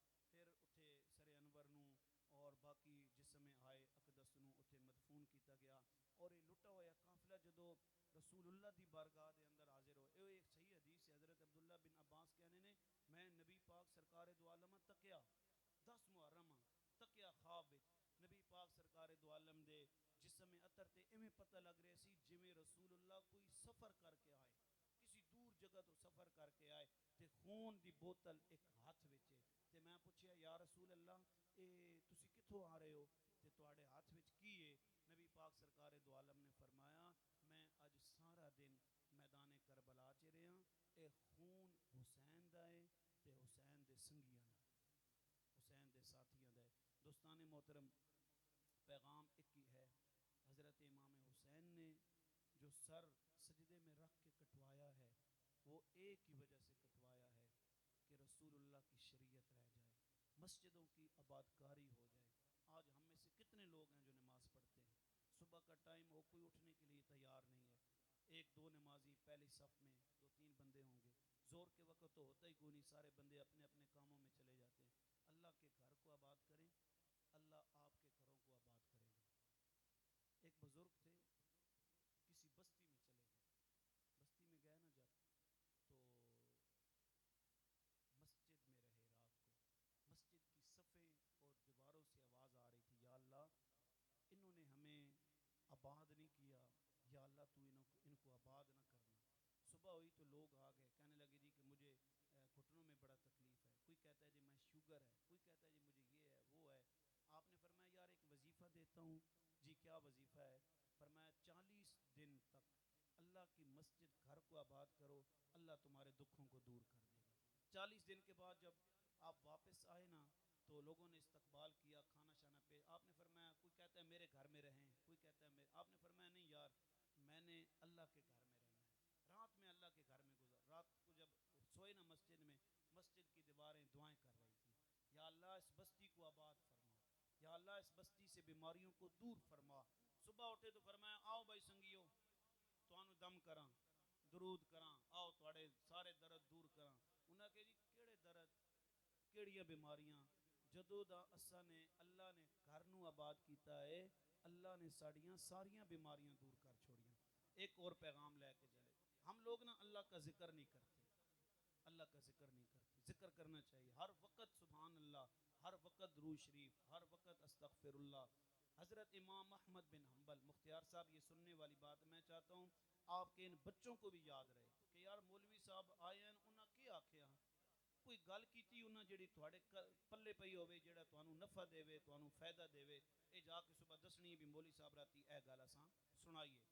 پھر اتھے سر انور نو اور باقی جسم آئے اقدس نو اتھے مدفون کیتا گیا. اور یہ لٹا ہوا قافلہ جدو رسول اللہ دی بارگاہ دے اندر حاضر ہوئے, اے ایک صحیح حدیث ہے. حضرت عبداللہ بن عباس کہنے نے میں نبی پاک سرکار دو عالم تکیا 10 محرم تکیا خواب وچ, نبی پاک سرکار دو عالم دے جسم اطر تے ایویں پتہ لگ رہے سی جویں رسول اللہ کوئی سفر کر کے آئے, کسی دور جگہ تو سفر کر کے آئے تے خون دی بوتل ایک ہاتھ وچ ہے. تے میں پوچھیا یا رسول اللہ اے تسی کتھوں آ رہے ہو تے تواڈے ہاتھ وچ کی ہے؟ نبی پاک سرکار دو عالم نے فرمایا میں اج سارا دن میدان کربلا چ رہا, اے خون حسین دا ہے تے حسین دے سنگیاں دا, حسین دے ساتھیاں دا ہے. دوستان محترم پیغام ایک ہی ہے, حضرت امام حسین نے جو سر سجدے میں رکھ کے کٹوایا ہے وہ ایک ہی وجہ سے کٹوایا ہے کہ رسول اللہ کی شریعت رہ جائے, مسجدوں کی آبادکاری ہو جائے. آج ہم میں سے کتنے لوگ ہیں جو نماز پڑھتے ہیں, صبح کا ٹائم ہو کوئی اٹھنے کے لیے تیار نہیں ہے, ایک دو نمازی پہلی صف میں 2-3 بندے ہوں گے, زور کے وقت تو ہوتا ہی کوئی نہیں, سارے بندے اپنے اپنے کاموں میں چلے جاتے ہیں. اللہ کے گھر کو آباد کریں, اللہ آپ کے گھروں کو آباد کرے گا. ایک بزرگ تھے, کسی بستی میں چلے گئے, بستی میں گئے نا جب تو مسجد میں رہے رات کو, مسجد کی صفیں اور دیواروں سے آواز آ رہی تھی یا اللہ انہوں نے ہمیں آباد نہیں کیا, یا اللہ تو ان کو آباد نہ کرنا. صبح ہوئی تو لوگ آ گئے, کہنے لگے جی کہ مجھے گھٹنوں میں بڑا تکلیف ہے, کوئی کہتا ہے جی میں شوگر ہے, کوئی کہتا ہے جی مجھے یہ ہے وہ ہے. آپ نے فرمایا یار ایک وظیفہ دیتا ہوں. جی کیا وظیفہ ہے؟ فرمایا 40 دن تک اللہ کی مسجد گھر کو آباد کرو, اللہ تمہارے دکھوں کو دور کر دے گا. 40 دن کے بعد جب آپ واپس آئے نا تو لوگوں نے استقبال کیا, کھانا شانا پہ. آپ نے فرمایا کوئی کہتا ہے میرے گھر میں رہیں, کوئی کہتا ہے آپ نے فرمایا نہیں یار میں نے اللہ کے گھر میں رہنا ہے. رات میں اللہ کے گھر میں گزار, رات کو جب سوئے نا مسجد میں, مسجد کی دیواریں دعائیں کر رہی تھی یا اللہ اس بستی کو آباد فرما, یا اللہ اس بستی سے بیماریوں کو دور فرما. صبح اٹھے تو فرمایا آؤ بھائی سنگیو تانوں دم کراں, درود کراں, آؤ تواڈے سارے درد دور کراں. انہاں کہ جی کیڑے درد کیڑیاں بیماریاں, جدو دا اساں نے اللہ نے گھر نو آباد کیتا ہے اللہ نے ساڑیاں ساریاں بیماریاں دور کر چھوڑیاں. ایک اور پیغام لے کے چلے, ہم لوگ نا اللہ کا ذکر نہیں کرتے, اللہ کا ذکر نہیں کرتے. ذکر کرنا چاہیے ہر وقت, سبحان اللہ, ہر وقت درود شریف, ہر وقت استغفر اللہ. حضرت امام احمد بن حنبل, مختیار صاحب یہ سننے والی بات میں چاہتا ہوں آپ کے ان بچوں کو بھی یاد رہے کہ یار مولوی صاحب آئے ہیں انہاں کی آکھیا, کوئی گل کیتی انہاں جڑی تواڈے پلے پئی ہوے, جڑا تانوں نفع دے, تانوں فائدہ دے, اے جا کے صبح دسنی بھی مولوی صاحب راتی اے گل اساں سنائیے.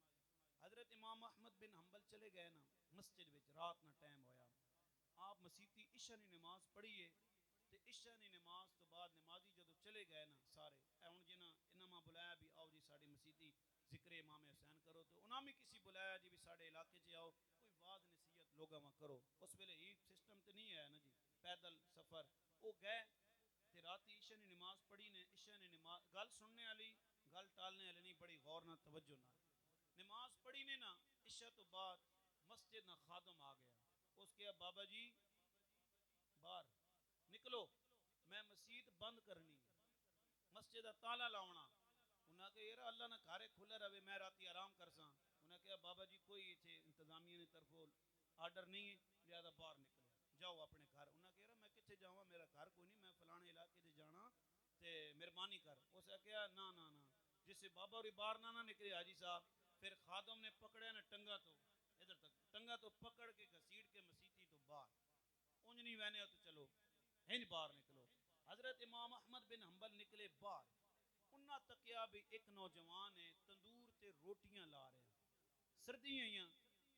حضرت امام احمد بن حنبل چلے گئے نا مسجد وچ, رات نا ٹائم ہویا, آپ مسیتی عشاء دی نماز پڑھیے تے عشاء دی نماز تو بعد نمازی جدو چلے گئے نا سارے ہن جنہاں انہاں ماں بلایا بھی آؤ جی ساڈی مسیتی ذکر امام حسین کرو تو انہاں بھی کسی بلایا جی بھی ساڈے علاقے چ آؤ کوئی واز نصیحت لوگاں ماں کرو. اس ویلے ہی سسٹم تے نہیں ہے نا جی پیدل سفر او گئے تے راتی عشاء دی نماز پڑھی نے. عشاء دی نماز گل سننے والی گل ٹالنے والی نہیں, بڑی غور نہ توجہ نہ نماز پڑھی نے نا. عشاء تو بعد مسجد نہ خادم آ گیا. اس کے بابا جی باہر نکلو میں مسجد بند کرنی مسجد دا تالا لاونا. انہاں کہ یار اللہ نہ گھر کھلا رہے میں راتی آرام کرساں. انہاں کہا بابا جی کوئی ایتھے انتظامیہ نے طرفوں آرڈر نہیں ہے لہذا باہر نکلو جاؤ اپنے گھر. انہاں کہا میں کتھے جاواں میرا گھر کوئی نہیں میں فلانے علاقے تے جانا تے مہربانی کر. اس نے کہا نا جس سے بابا اور باہر نہ نکلے حاجی صاحب. پھر خادم نے پکڑیا نا ٹنگا تو ادھر تک ٹنگا تو پکڑ کے گھسیٹ کے مسیتی تو باہر اونج نہیں وینے تو چلو ہنج باہر نکلو. حضرت امام احمد بن حنبل نکلے باہر. انہاں تکیا بھی ایک نوجوان ہے تندور تے روٹیاں لا رہے ہیں سردیاں ہیاں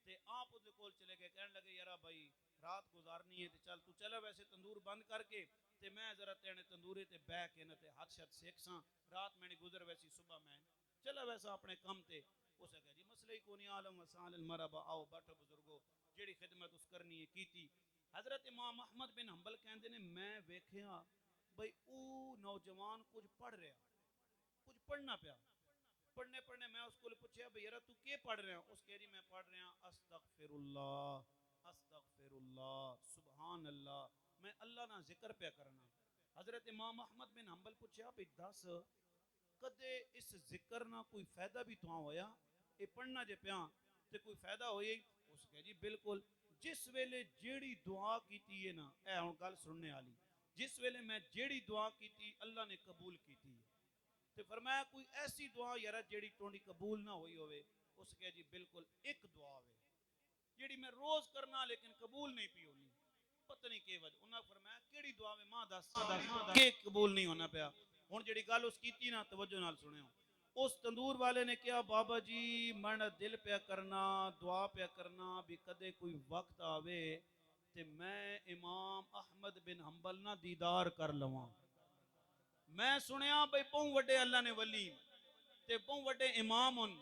تے آپ دے کول چلے گئے کہنے لگے یارا بھائی رات گزارنی ہے تے چل تو چلا ویسے تندور بند کر کے تے میں ذرا تینے تندورے تے بہ کے نہ تے ہاتھ شت سیکساں رات میں گزر ویسی صبح میں چلا ویسا اپنے کم تے. اس نے کہا جی مسئلہ ہی کونی عالم وسال المربا آؤ بیٹھو بزرگو جیڑی خدمت اس کرنی ہے کیتی. حضرت امام احمد بن حنبل کہندے نے میں ویکھیا بھئی او نوجوان کچھ پڑھ رہا کچھ پڑھنا پیا پڑھنے میں اس کو پوچھیا بھئی یارا تو کیا پڑھ رہا. اس کہہ جی میں پڑھ رہا استغفر اللہ سبحان اللہ میں اللہ نہ ذکر پیا کرنا. حضرت امام احمد بن حنبل پوچھیا بھئی دس کدے اس ذکر نہ کوئی فائدہ بھی تو ہویا اے پڑھنا جے پیاں تے کوئی فائدہ ہوئی. اس کہہ جی بالکل جس ویلے جیڑی دعا کیتی ہے نا اے ہن گل سننے والی جس ویلے میں جیڑی دعا کیتی اللہ نے قبول کیتی تے فرمایا کوئی ایسی دعا یارا جیڑی تونی قبول نہ ہوئی ہوئے. اس کہہ جی بالکل ایک دعا ہوئے جیڑی میں روز کرنا لیکن قبول نہیں پی ہونی پتہ نہیں کی وجہ. انہاں فرمایا کیڑی دعا میں ماں دس کہ قبول نہیں ہونا پیا. ہن جیڑی گل اس کیتی نا توجہ نال سنیو. اس تندور والے نے کہا بابا جی من دل پیا کرنا دعا پیا کرنا بھی کدے کوئی وقت آوے تے میں امام احمد بن حنبل نہ دیدار کر لواں. میں سنیا بھئی بہوں وڈے اللہ نے ولی تے بہوں وڈے امام ہن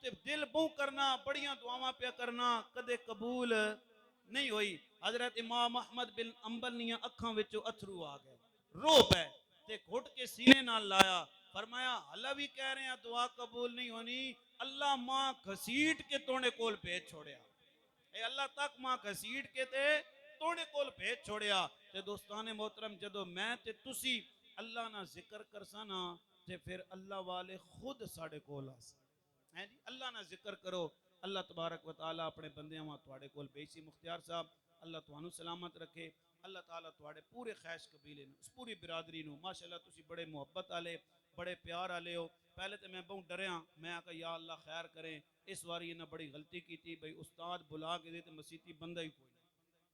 تے دل بہوں کرنا بڑیاں دعاواں پیا کرنا کدے قبول نہیں ہوئی. حضرت امام احمد بن حنبل نیاں اکھاں وچوں اتھرو آ گئے رو پے تے گھٹ کے سینے نال لایا. فرمایا اللہ بھی کہہ رہے ہیں دعا قبول نہیں ہونی اللہ ماں گھسیٹ کے توڑے کول بھیج چھوڑیا. اے اللہ تک ماں گھسیٹ کے تے توڑے کول بھیج چھوڑیا. تے دوستان محترم جدو میں تے تسی اللہ نہ ذکر کرسا نا تے پھر اللہ والے خود ساڑے کول آسا ہیں جی. اللہ نہ ذکر کرو اللہ تبارک و تعالیٰ اپنے بندیاں وہاں تواڑے کول بیسی. مختیار صاحب اللہ توانو سلامت رکھے. اللہ تعالیٰ تواڑے پورے خیش قبیلے نو اس پوری برادری نو ماشاءاللہ تسی بڑے محبت آلے بڑے پیار آلے ہو. پہلے تے میں بہت ڈریاں میں آکا یا اللہ خیر کریں اس واری انہاں بڑی غلطی کی تھی بھئی استاد بلا کے دے تے مسیتی بندہ ہی کوئی نہیں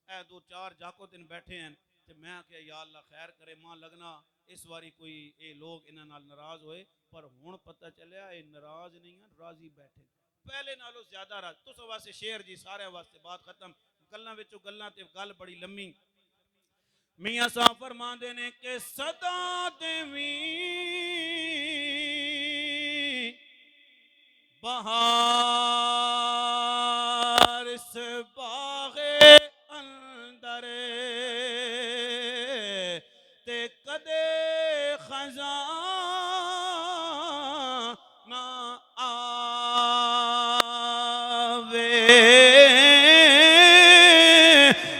اے دو چار جاکو تن بیٹھے ہیں تے میں آکا یا اللہ خیر کرے ماں لگنا اس واری کوئی اے لوگ انہاں نال ناراض ہوئے پر ہون پتہ چلیا اے ناراض نہیں ہیں راضی بیٹھے پہلے نالو زیادہ راض. تو سو واسے شیر جی سارے واسطے بات ختم. گلاں وچوں گلاں تے گل بڑی لمبی. میاں صاحب فرماندے نے کہ صدا دیویں بہار اس باغ اندر تے کدے خزاں نہ آوے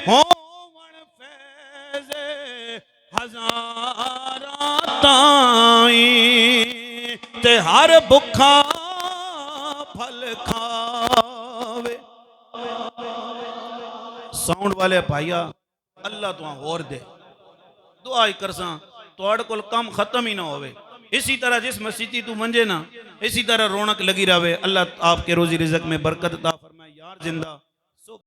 ہون فیض ہزاراں تائیں تے ہر بکھا پھل کھاوے. ساؤنڈ والے بھائیا اللہ تو اور دے دعا ہی کرساں توڑ کل کم ختم ہی نہ ہوئے. اسی طرح جس مسیتی تو منجے نا اسی طرح رونق لگی رہے. اللہ آپ کے روزی رزق میں برکت عطا فرمائے. یار زندہ